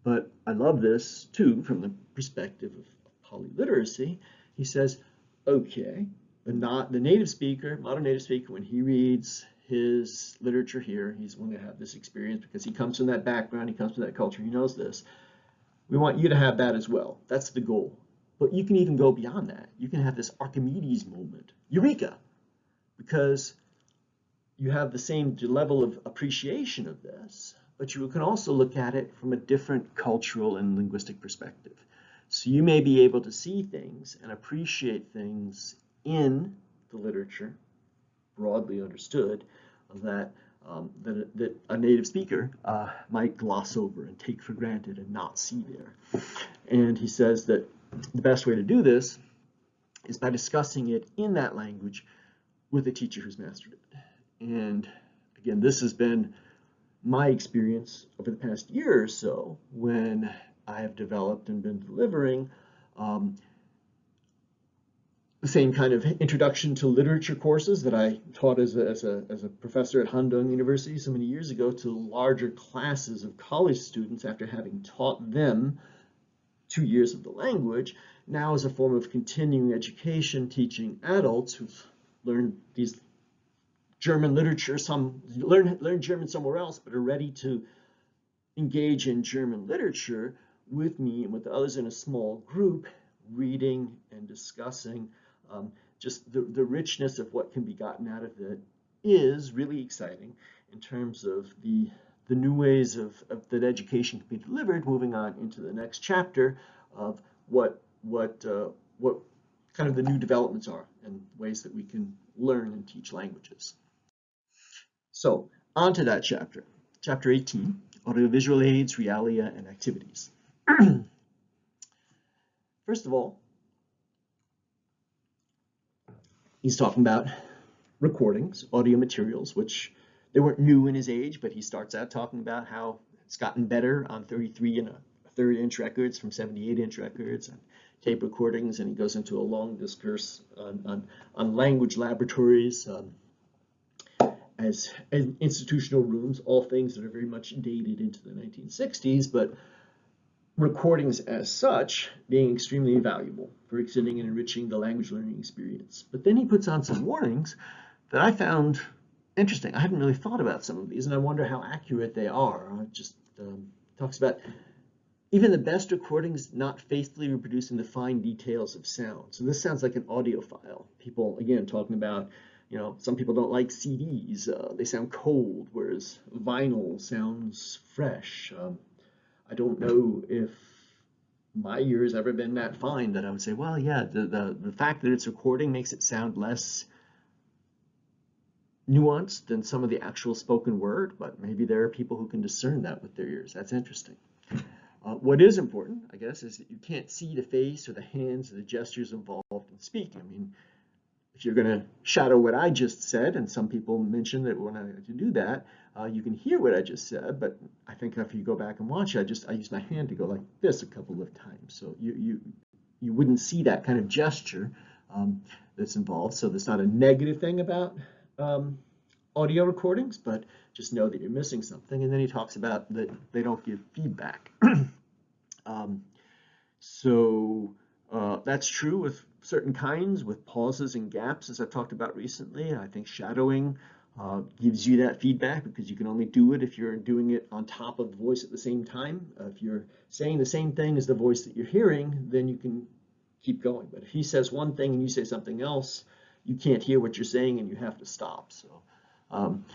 But I love this too from the perspective of polyliteracy. He says, okay, the native speaker, modern native speaker, when he reads his literature here, he's going to have this experience because he comes from that background, he comes from that culture, he knows this. We want you to have that as well. That's the goal. But you can even go beyond that. You can have this Archimedes moment, eureka, because you have the same level of appreciation of this, but you can also look at it from a different cultural and linguistic perspective. So you may be able to see things and appreciate things in the literature, broadly understood, that a native speaker might gloss over and take for granted and not see there. And he says that the best way to do this is by discussing it in that language with a teacher who's mastered it. And again, this has been my experience over the past year or so when I have developed and been delivering the same kind of introduction to literature courses that I taught as a professor at Handong University so many years ago to larger classes of college students after having taught them 2 years of the language, now as a form of continuing education, teaching adults who've learned these German literature, some learn German somewhere else, but are ready to engage in German literature with me and with others in a small group, reading and discussing just the richness of what can be gotten out of it is really exciting in terms of the new ways that education can be delivered, moving on into the next chapter of what kind of the new developments are and ways that we can learn and teach languages. So on to that chapter, chapter 18, audiovisual aids, realia, and activities. First of all, he's talking about recordings, audio materials, which they weren't new in his age, but he starts out talking about how it's gotten better on 33 and a third inch records from 78 inch records and tape recordings, and he goes into a long discourse on language laboratories as institutional rooms, all things that are very much dated into the 1960s, but recordings as such being extremely valuable for extending and enriching the language learning experience. But then he puts on some warnings that I found interesting. I hadn't really thought about some of these, and I wonder how accurate they are. It just talks about even the best recordings not faithfully reproducing the fine details of sound. So this sounds like an audio file. People, again, talking about, some people don't like CDs. They sound cold, whereas vinyl sounds fresh. I don't know if my ear has ever been that fine that I would say, well, yeah, the fact that it's recording makes it sound less nuanced than some of the actual spoken word, but maybe there are people who can discern that with their ears. That's interesting. What is important, I guess, is that you can't see the face or the hands or the gestures involved in speaking. I mean, if you're going to shadow what I just said, and some people mention that when I do that, you can hear what I just said, but I think if you go back and watch it, I use my hand to go like this a couple of times. So you wouldn't see that kind of gesture that's involved. So that's not a negative thing about audio recordings, but just know that you're missing something. And then he talks about that they don't give feedback. That's true with certain kinds, with pauses and gaps, as I've talked about recently. I think shadowing gives you that feedback because you can only do it if you're doing it on top of the voice at the same time. If you're saying the same thing as the voice that you're hearing, then you can keep going. But if he says one thing and you say something else, you can't hear what you're saying and you have to stop. So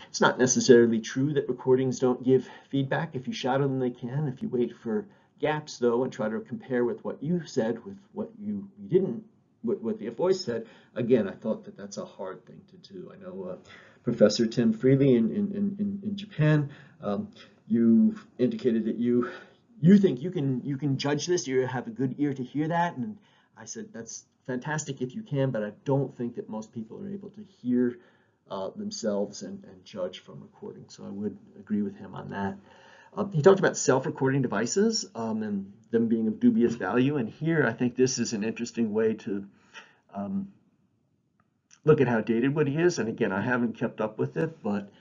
it's not necessarily true that recordings don't give feedback. If you shadow them, they can. If you wait for gaps, though, and try to compare with what you said with what you didn't what the voice said. Again, I thought that that's a hard thing to do. I know Professor Tim Freely in Japan, you've indicated that you think you can judge this, you have a good ear to hear that, and I said that's fantastic if you can, but I don't think that most people are able to hear themselves and judge from recording. So I would agree with him on that. He talked about self-recording devices and them being of dubious value. And here, I think this is an interesting way to look at how dated what he is. And again, I haven't kept up with it, but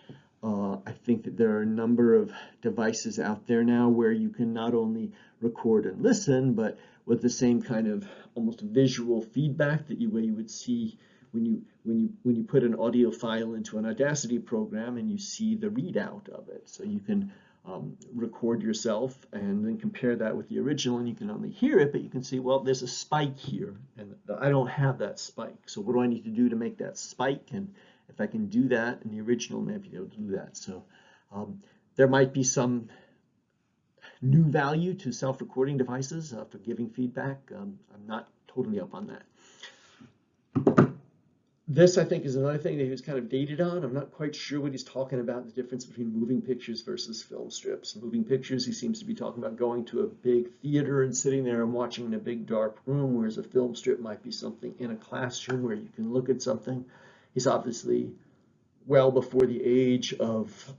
I think that there are a number of devices out there now where you can not only record and listen, but with the same kind of almost visual feedback that you would see when you put an audio file into an Audacity program and you see the readout of it. So you can record yourself and then compare that with the original, and you can only hear it, but you can see, well, there's a spike here, and I don't have that spike. So what do I need to do to make that spike? And if I can do that in the original, maybe be able to do that. So there might be some new value to self-recording devices for giving feedback. I'm not totally up on that. This, I think, is another thing that he was kind of dated on. I'm not quite sure what he's talking about, the difference between moving pictures versus film strips. Moving pictures, he seems to be talking about going to a big theater and sitting there and watching in a big dark room, whereas a film strip might be something in a classroom where you can look at something. He's obviously well before the age of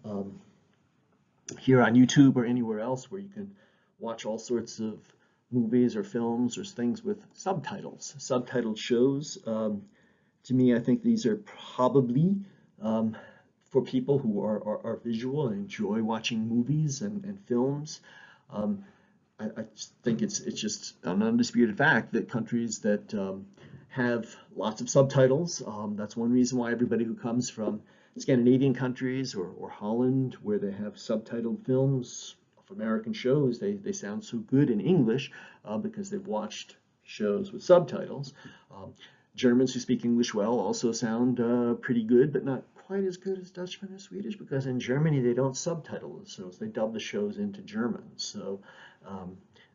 here on YouTube or anywhere else where you can watch all sorts of movies or films or things with subtitles, subtitled shows. To me, I think these are probably for people who are visual and enjoy watching movies and films. I think it's just an undisputed fact that countries that have lots of subtitles, that's one reason why everybody who comes from Scandinavian countries or Holland, where they have subtitled films of American shows, they sound so good in English because they've watched shows with subtitles. Germans who speak English well also sound pretty good, but not quite as good as Dutchmen or Swedish, because in Germany they don't subtitle the shows, they dub the shows into German. So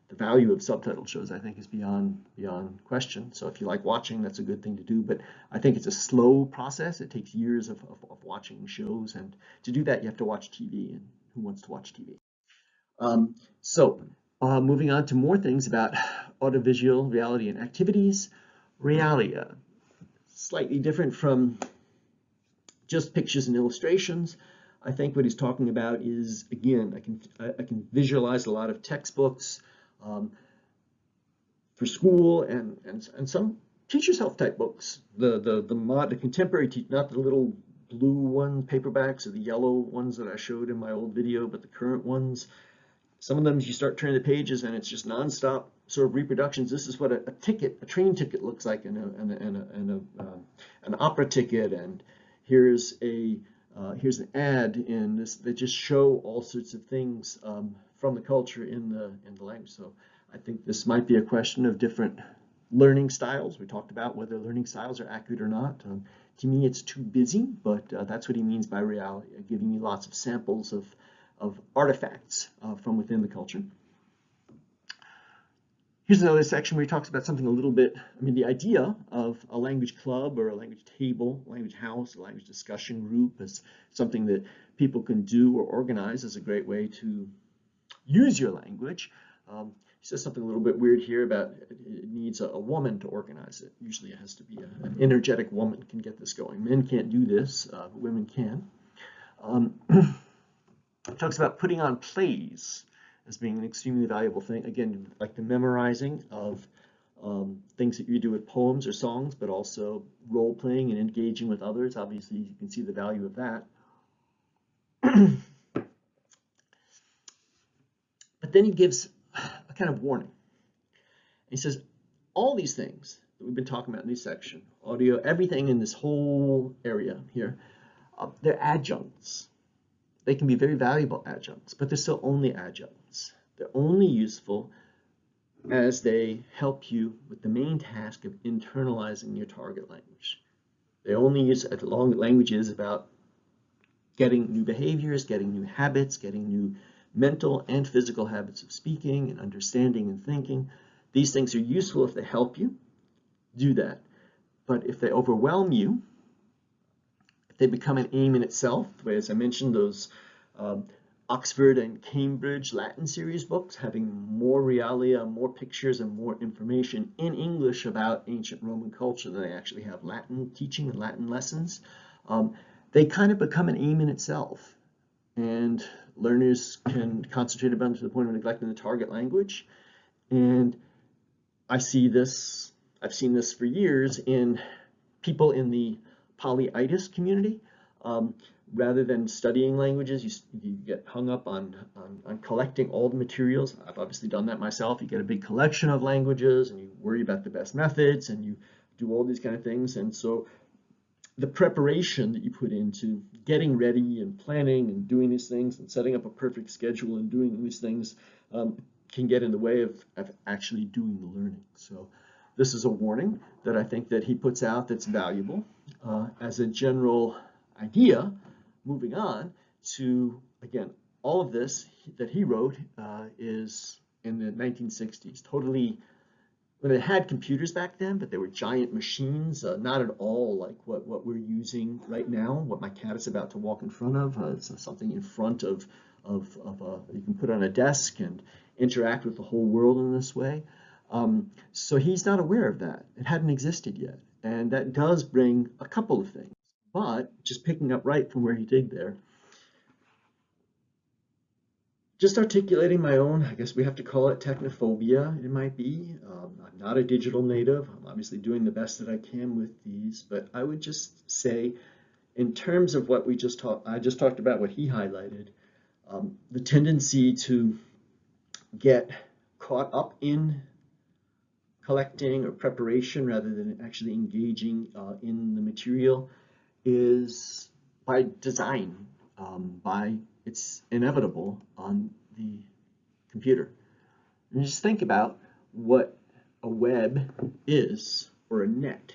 the value of subtitled shows, I think, is beyond question. So if you like watching, that's a good thing to do, but I think it's a slow process. It takes years of watching shows, and to do that you have to watch TV, and who wants to watch TV? Moving on to more things about audiovisual reality and activities. Realia, slightly different from just pictures and illustrations. I think what he's talking about is, again, I can visualize a lot of textbooks for school and some teacher's health type books. The contemporary, not the little blue paperbacks or the yellow ones that I showed in my old video, but the current ones. Some of them, you start turning the pages and it's just nonstop sort of reproductions. This is what a train ticket looks like, and an opera ticket. And here's an ad in this that just show all sorts of things from the culture in the language. So I think this might be a question of different learning styles. We talked about whether learning styles are accurate or not. To me, it's too busy, but that's what he means by reality, giving you lots of samples of artifacts from within the culture. Here's another section where he talks about something a little bit, the idea of a language club or a language table, a language house, a language discussion group is something that people can do or organize as a great way to use your language. He says something a little bit weird here about it needs a woman to organize it. Usually it has to be an energetic woman can get this going. Men can't do this, but women can. It talks about putting on plays as being an extremely valuable thing. Again, like the memorizing of things that you do with poems or songs, but also role-playing and engaging with others. Obviously, you can see the value of that. But then he gives a kind of warning. He says, all these things that we've been talking about in this section, audio, everything in this whole area here, they're adjuncts. They can be very valuable adjuncts, but they're still only adjuncts. They're only useful as they help you with the main task of internalizing your target language. They only use languages about getting new behaviors, getting new habits, getting new mental and physical habits of speaking and understanding and thinking. These things are useful if they help you, do that. But if they overwhelm you, if they become an aim in itself, as I mentioned, those Oxford and Cambridge Latin series books, having more realia, more pictures, and more information in English about ancient Roman culture than they actually have Latin teaching and Latin lessons, they kind of become an aim in itself. And learners can concentrate upon to the point of neglecting the target language. And I've seen this for years in people in the polyitis community. Rather than studying languages, you get hung up on collecting all the materials. I've obviously done that myself. You get a big collection of languages and you worry about the best methods and you do all these kind of things. And so the preparation that you put into getting ready and planning and doing these things and setting up a perfect schedule and doing these things can get in the way of actually doing the learning. So this is a warning that I think that he puts out that's valuable as a general idea. Moving on to, again, all of this that he wrote is in the 1960s, totally, when they had computers back then, but they were giant machines, not at all like what we're using right now, what my cat is about to walk in front of. It's something in front of you can put on a desk and interact with the whole world in this way. So he's not aware of that. It hadn't existed yet. And that does bring a couple of things. But just picking up right from where he did there, just articulating my own, I guess we have to call it technophobia, it might be. I'm not a digital native. I'm obviously doing the best that I can with these, but I would just say, in terms of what I just talked about, what he highlighted, the tendency to get caught up in collecting or preparation rather than actually engaging in the material is by design, it's inevitable on the computer. And just think about what a web is or a net.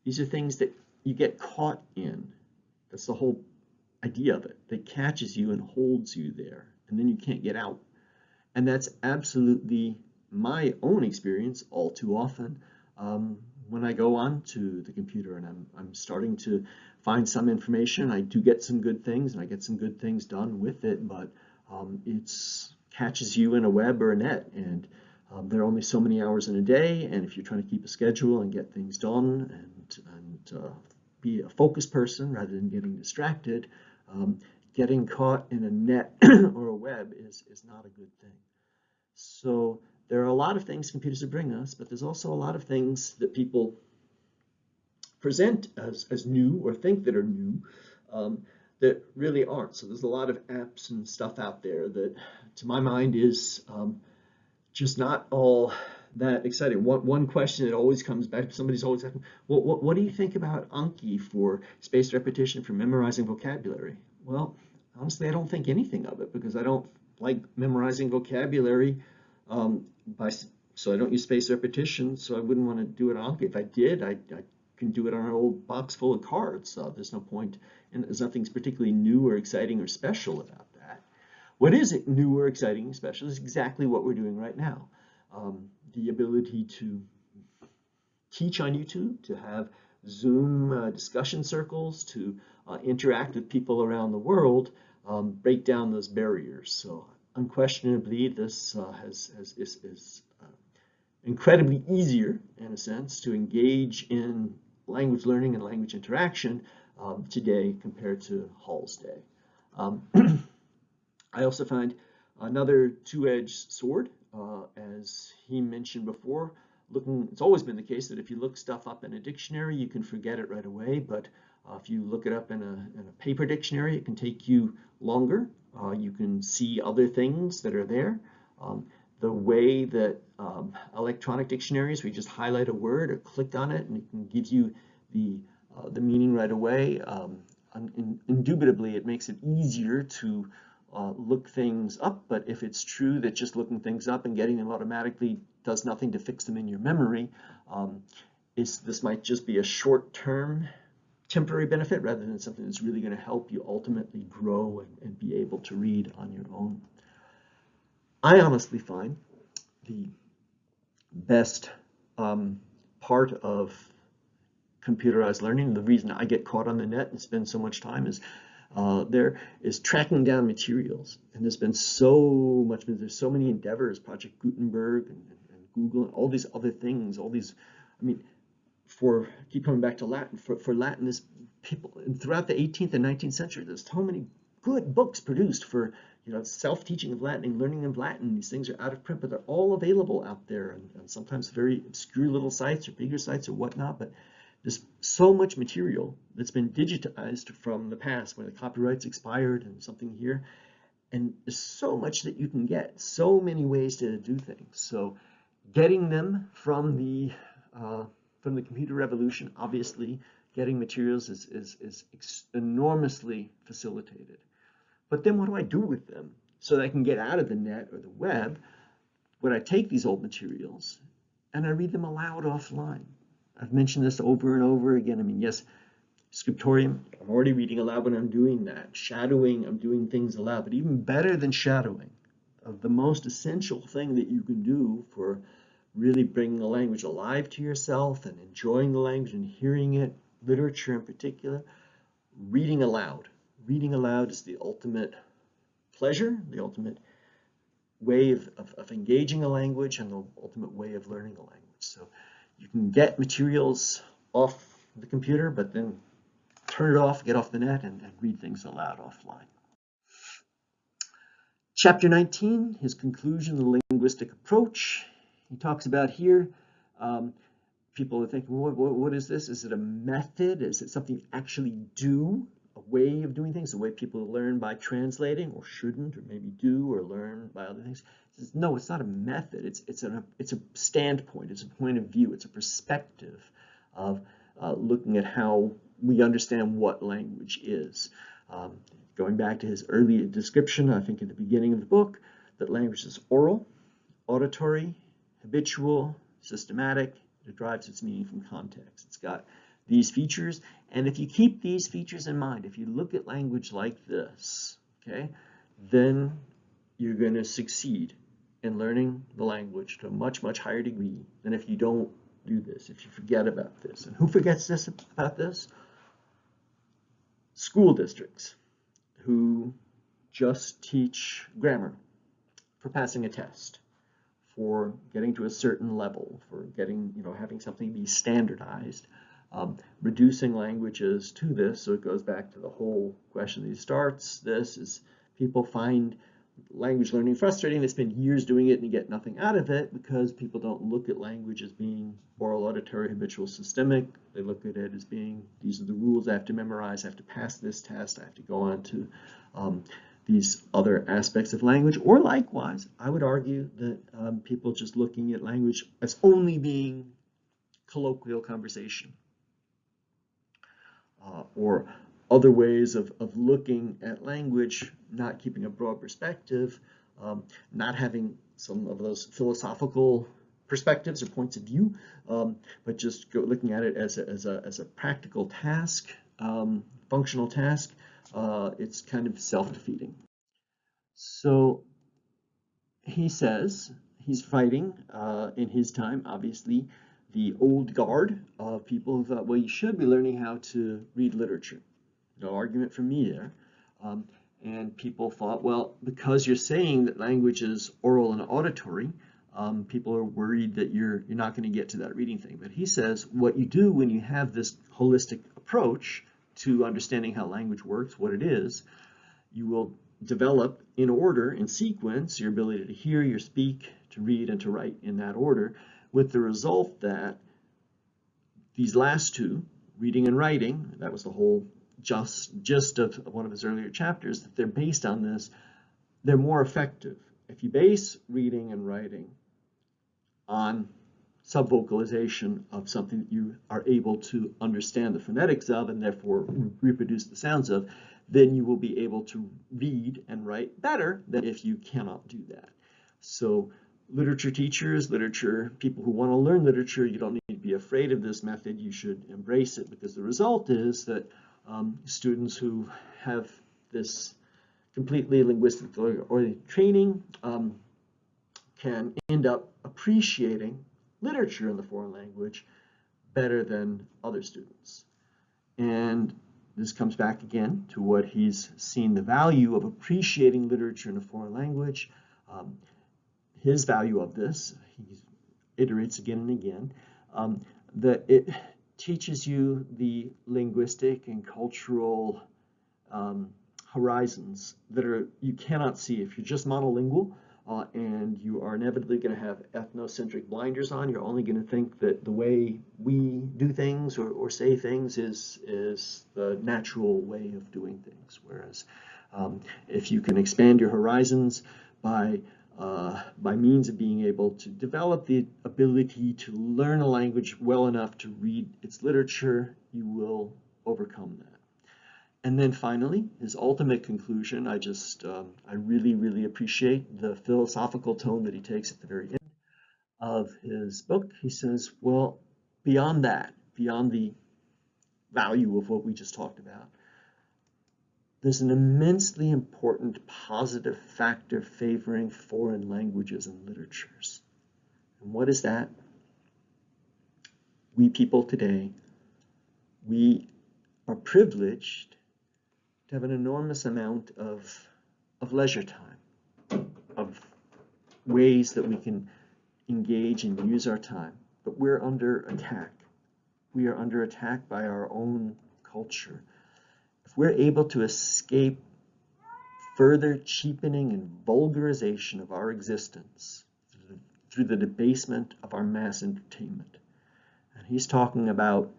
These are things that you get caught in. That's the whole idea of it. That catches you and holds you there, and then you can't get out. And that's absolutely my own experience all too often. When I go on to the computer and I'm starting to find some information, I do get some good things and I get some good things done with it, but it catches you in a web or a net, and there are only so many hours in a day, and if you're trying to keep a schedule and get things done and be a focused person rather than getting distracted, getting caught in a net or a web is not a good thing. So there are a lot of things computers are bringing us, but there's also a lot of things that people present as new or think that are new that really aren't. So there's a lot of apps and stuff out there that, to my mind, is just not all that exciting. One question that always comes back, somebody's always asking, well, what do you think about Anki for spaced repetition for memorizing vocabulary? Well, honestly, I don't think anything of it because I don't like memorizing vocabulary. So I don't use spaced repetition, so I wouldn't want to do it on Anki. If I did, I can do it on an old box full of cards. There's no point, and there's nothing particularly new or exciting or special about that. What is new or exciting and special is exactly what we're doing right now. The ability to teach on YouTube, to have Zoom discussion circles, to interact with people around the world, break down those barriers. So unquestionably, this is incredibly easier, in a sense, to engage in language learning and language interaction today compared to Hall's day. I also find another two-edged sword, as he mentioned before. It's always been the case that if you look stuff up in a dictionary, you can forget it right away, but if you look it up in a paper dictionary, it can take you longer. You can see other things that are there. The way that electronic dictionaries, where you just highlight a word or click on it and it can give you the meaning right away, indubitably it makes it easier to look things up. But if it's true that just looking things up and getting them automatically does nothing to fix them in your memory, this might just be a short-term temporary benefit rather than something that's really going to help you ultimately grow and be able to read on your own. I honestly find the best part of computerized learning. The reason I get caught on the net and spend so much time is tracking down materials. And there's been so much, there's so many endeavors, Project Gutenberg and Google, and all these other things, all these, I mean, keep coming back to Latin, for Latin, there's people, throughout the 18th and 19th century, there's so many good books produced for, self-teaching of Latin and learning of Latin. These things are out of print, but they're all available out there, and sometimes very obscure little sites or bigger sites or whatnot, but there's so much material that's been digitized from the past when the copyrights expired and something here. And there's so much that you can get, so many ways to do things. So getting them from the computer revolution, obviously, getting materials is enormously facilitated. But then what do I do with them so that I can get out of the net or the web? When I take these old materials and I read them aloud offline. I've mentioned this over and over again. I mean, yes, scriptorium, I'm already reading aloud when I'm doing that. Shadowing, I'm doing things aloud. But even better than shadowing, the most essential thing that you can do for really bringing the language alive to yourself and enjoying the language and hearing it, literature in particular, reading aloud. Reading aloud is the ultimate pleasure, the ultimate way of engaging a language, and the ultimate way of learning a language. So you can get materials off the computer, but then turn it off, get off the net, and read things aloud offline. Chapter 19, his conclusion, the linguistic approach. He talks about here, people are thinking, what is this? Is it a method? Is it something you actually do? A way of doing things, a way people learn by translating, or shouldn't, or maybe do, or learn by other things? He says, no, it's not a method. It's a standpoint. It's a point of view. It's a perspective of looking at how we understand what language is. Going back to his early description, I think at the beginning of the book, that language is oral, auditory, habitual, systematic. It derives its meaning from context. It's got these features, and if you keep these features in mind, if you look at language like this, okay, then you're going to succeed in learning the language to a much, much higher degree than if you don't do this, if you forget about this. And who forgets about this? School districts who just teach grammar for passing a test, for getting to a certain level, for getting, having something be standardized. Reducing languages to this, so it goes back to the whole question that he starts. This is, people find language learning frustrating. They spend years doing it and you get nothing out of it because people don't look at language as being oral, auditory, habitual, systemic. They look at it as being, these are the rules I have to memorize, I have to pass this test, I have to go on to these other aspects of language. Or likewise, I would argue that people just looking at language as only being colloquial conversation. Or other ways of looking at language, not keeping a broad perspective, not having some of those philosophical perspectives or points of view, but just looking at it as a practical task, functional task. It's kind of self-defeating. So he says he's fighting in his time, obviously, the old guard of people who thought, well, you should be learning how to read literature. No argument from me there. And people thought, well, because you're saying that language is oral and auditory, people are worried that you're not going to get to that reading thing. But he says what you do when you have this holistic approach to understanding how language works, what it is, you will develop in order, in sequence, your ability to hear, your speak, to read, and to write in that order, with the result that these last two, reading and writing, that was the whole gist of one of his earlier chapters, that they're based on this, they're more effective. If you base reading and writing on subvocalization of something that you are able to understand the phonetics of and therefore reproduce the sounds of, then you will be able to read and write better than if you cannot do that. So literature teachers, people who want to learn literature, you don't need to be afraid of this method. You should embrace it, because the result is that students who have this completely linguistic oriented training can end up appreciating literature in the foreign language better than other students. And this comes back again to what he's seen the value of appreciating literature in a foreign language. His value of this, he iterates again and again, that it teaches you the linguistic and cultural horizons that you cannot see if you're just monolingual. And you are inevitably going to have ethnocentric blinders on. You're only going to think that the way we do things or say things is the natural way of doing things. Whereas if you can expand your horizons by means of being able to develop the ability to learn a language well enough to read its literature, you will overcome that. And then finally, his ultimate conclusion, I really, really appreciate the philosophical tone that he takes at the very end of his book. He says, well, beyond that, beyond the value of what we just talked about, there's an immensely important positive factor favoring foreign languages and literatures. And what is that? We people today, we are privileged to have an enormous amount of leisure time, of ways that we can engage and use our time. But we're under attack. We are under attack by our own culture. If we're able to escape further cheapening and vulgarization of our existence through the debasement of our mass entertainment, and he's talking about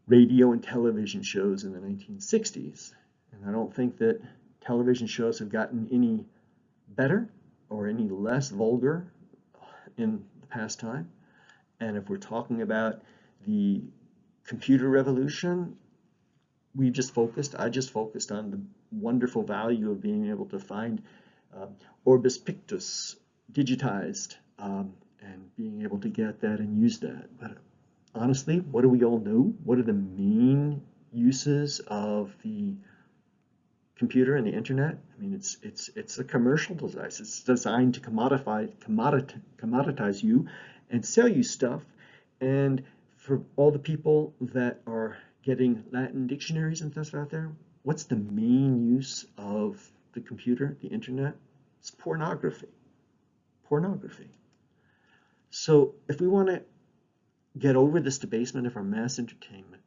radio and television shows in the 1960s. And I don't think that television shows have gotten any better or any less vulgar in the past time. And if we're talking about the computer revolution, I just focused on the wonderful value of being able to find Orbis Pictus digitized and being able to get that and use that. But honestly, what do we all know? What are the main uses of the computer and the internet? I mean, it's a commercial device. It's designed to commoditize you and sell you stuff. And for all the people that are getting Latin dictionaries and stuff out there, what's the main use of the computer, the internet? It's pornography. Pornography. So if we want to get over this debasement of our mass entertainment,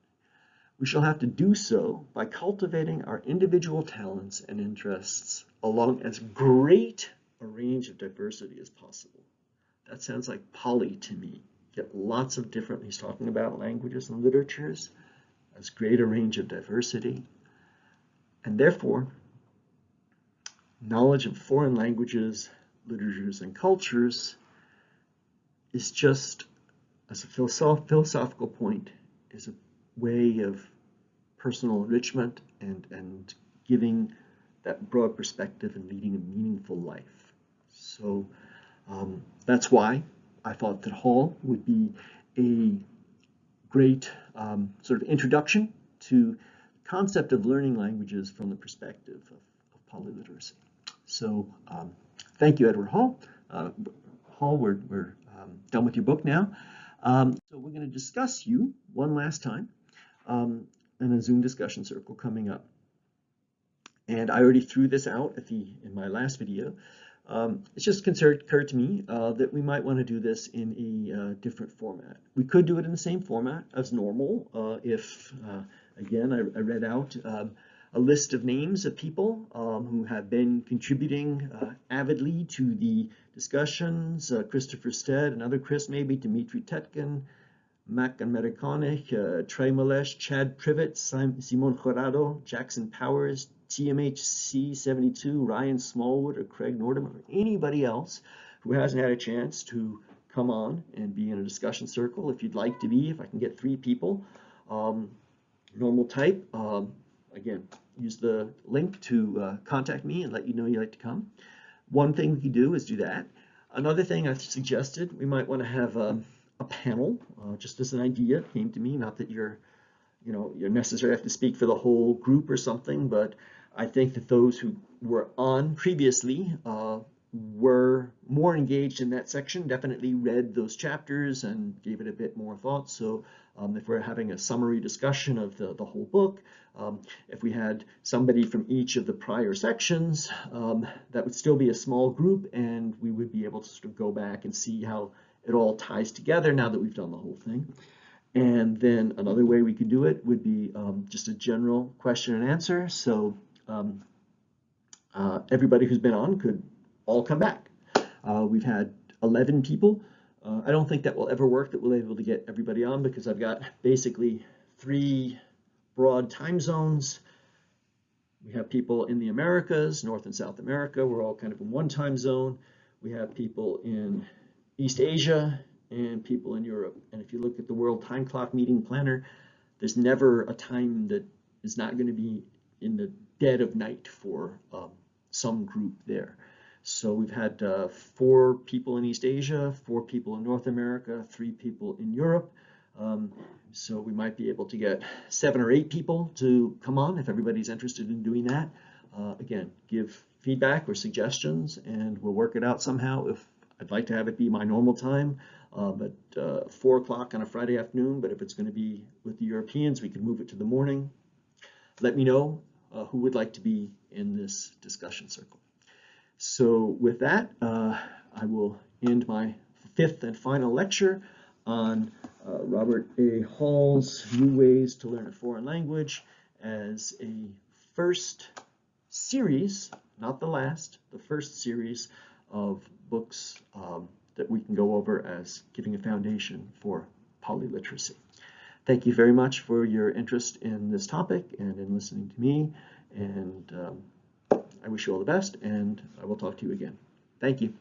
we shall have to do so by cultivating our individual talents and interests along as great a range of diversity as possible. That sounds like poly to me. Get lots of different, he's talking about languages and literatures, as great a range of diversity. And therefore, knowledge of foreign languages, literatures, and cultures is just, as a philosophical point, is a way of personal enrichment and giving that broad perspective and leading a meaningful life. So that's why I thought that Hall would be a great sort of introduction to the concept of learning languages from the perspective of polyliteracy. So thank you, Edward Hall. Hall, we're done with your book now. So we're going to discuss you one last time in a Zoom discussion circle coming up. And I already threw this out in my last video. It's just occurred to me that we might want to do this in a different format. We could do it in the same format as normal if, again, I read out a list of names of people who have been contributing avidly to the discussions. Christopher Stead, another Chris maybe, Dimitri Tetkin, Mac Amerikanich, Trey Malesh, Chad Privet, Simon Jurado, Jackson Powers, TMHC72, Ryan Smallwood, or Craig Nordham, or anybody else who hasn't had a chance to come on and be in a discussion circle. If you'd like to be, if I can get 3 people, normal type, again, use the link to contact me and let you know you'd like to come. One thing we can do is do that. Another thing I've suggested, we might want to have a panel, just as an idea, came to me, not that you're necessarily have to speak for the whole group or something, but I think that those who were on previously were more engaged in that section definitely read those chapters and gave it a bit more thought. So if we're having a summary discussion of the whole book, if we had somebody from each of the prior sections, that would still be a small group, and we would be able to sort of go back and see how it all ties together now that we've done the whole thing. And then another way we could do it would be just a general question and answer. So everybody who's been on could all come back. We've had 11 people. I don't think that will ever work, that we'll be able to get everybody on, because I've got basically 3 broad time zones. We have people in the Americas, North and South America. We're all kind of in one time zone. We have people in East Asia and people in Europe. And if you look at the World Time Clock Meeting Planner, there's never a time that is not going to be in the dead of night for some group there. So we've had 4 people in East Asia, 4 people in North America, 3 people in Europe. So we might be able to get 7 or 8 people to come on if everybody's interested in doing that. Again, give feedback or suggestions, and we'll work it out somehow. If I'd like to have it be my normal time, but 4 o'clock on a Friday afternoon, but if it's going to be with the Europeans, we can move it to the morning. Let me know who would like to be in this discussion circle. So with that, I will end my 5th and final lecture on Robert A. Hall's New Ways to Learn a Foreign Language as a first series, not the last, the first series of books that we can go over as giving a foundation for polyliteracy. Thank you very much for your interest in this topic and in listening to me, and I wish you all the best, and I will talk to you again. Thank you.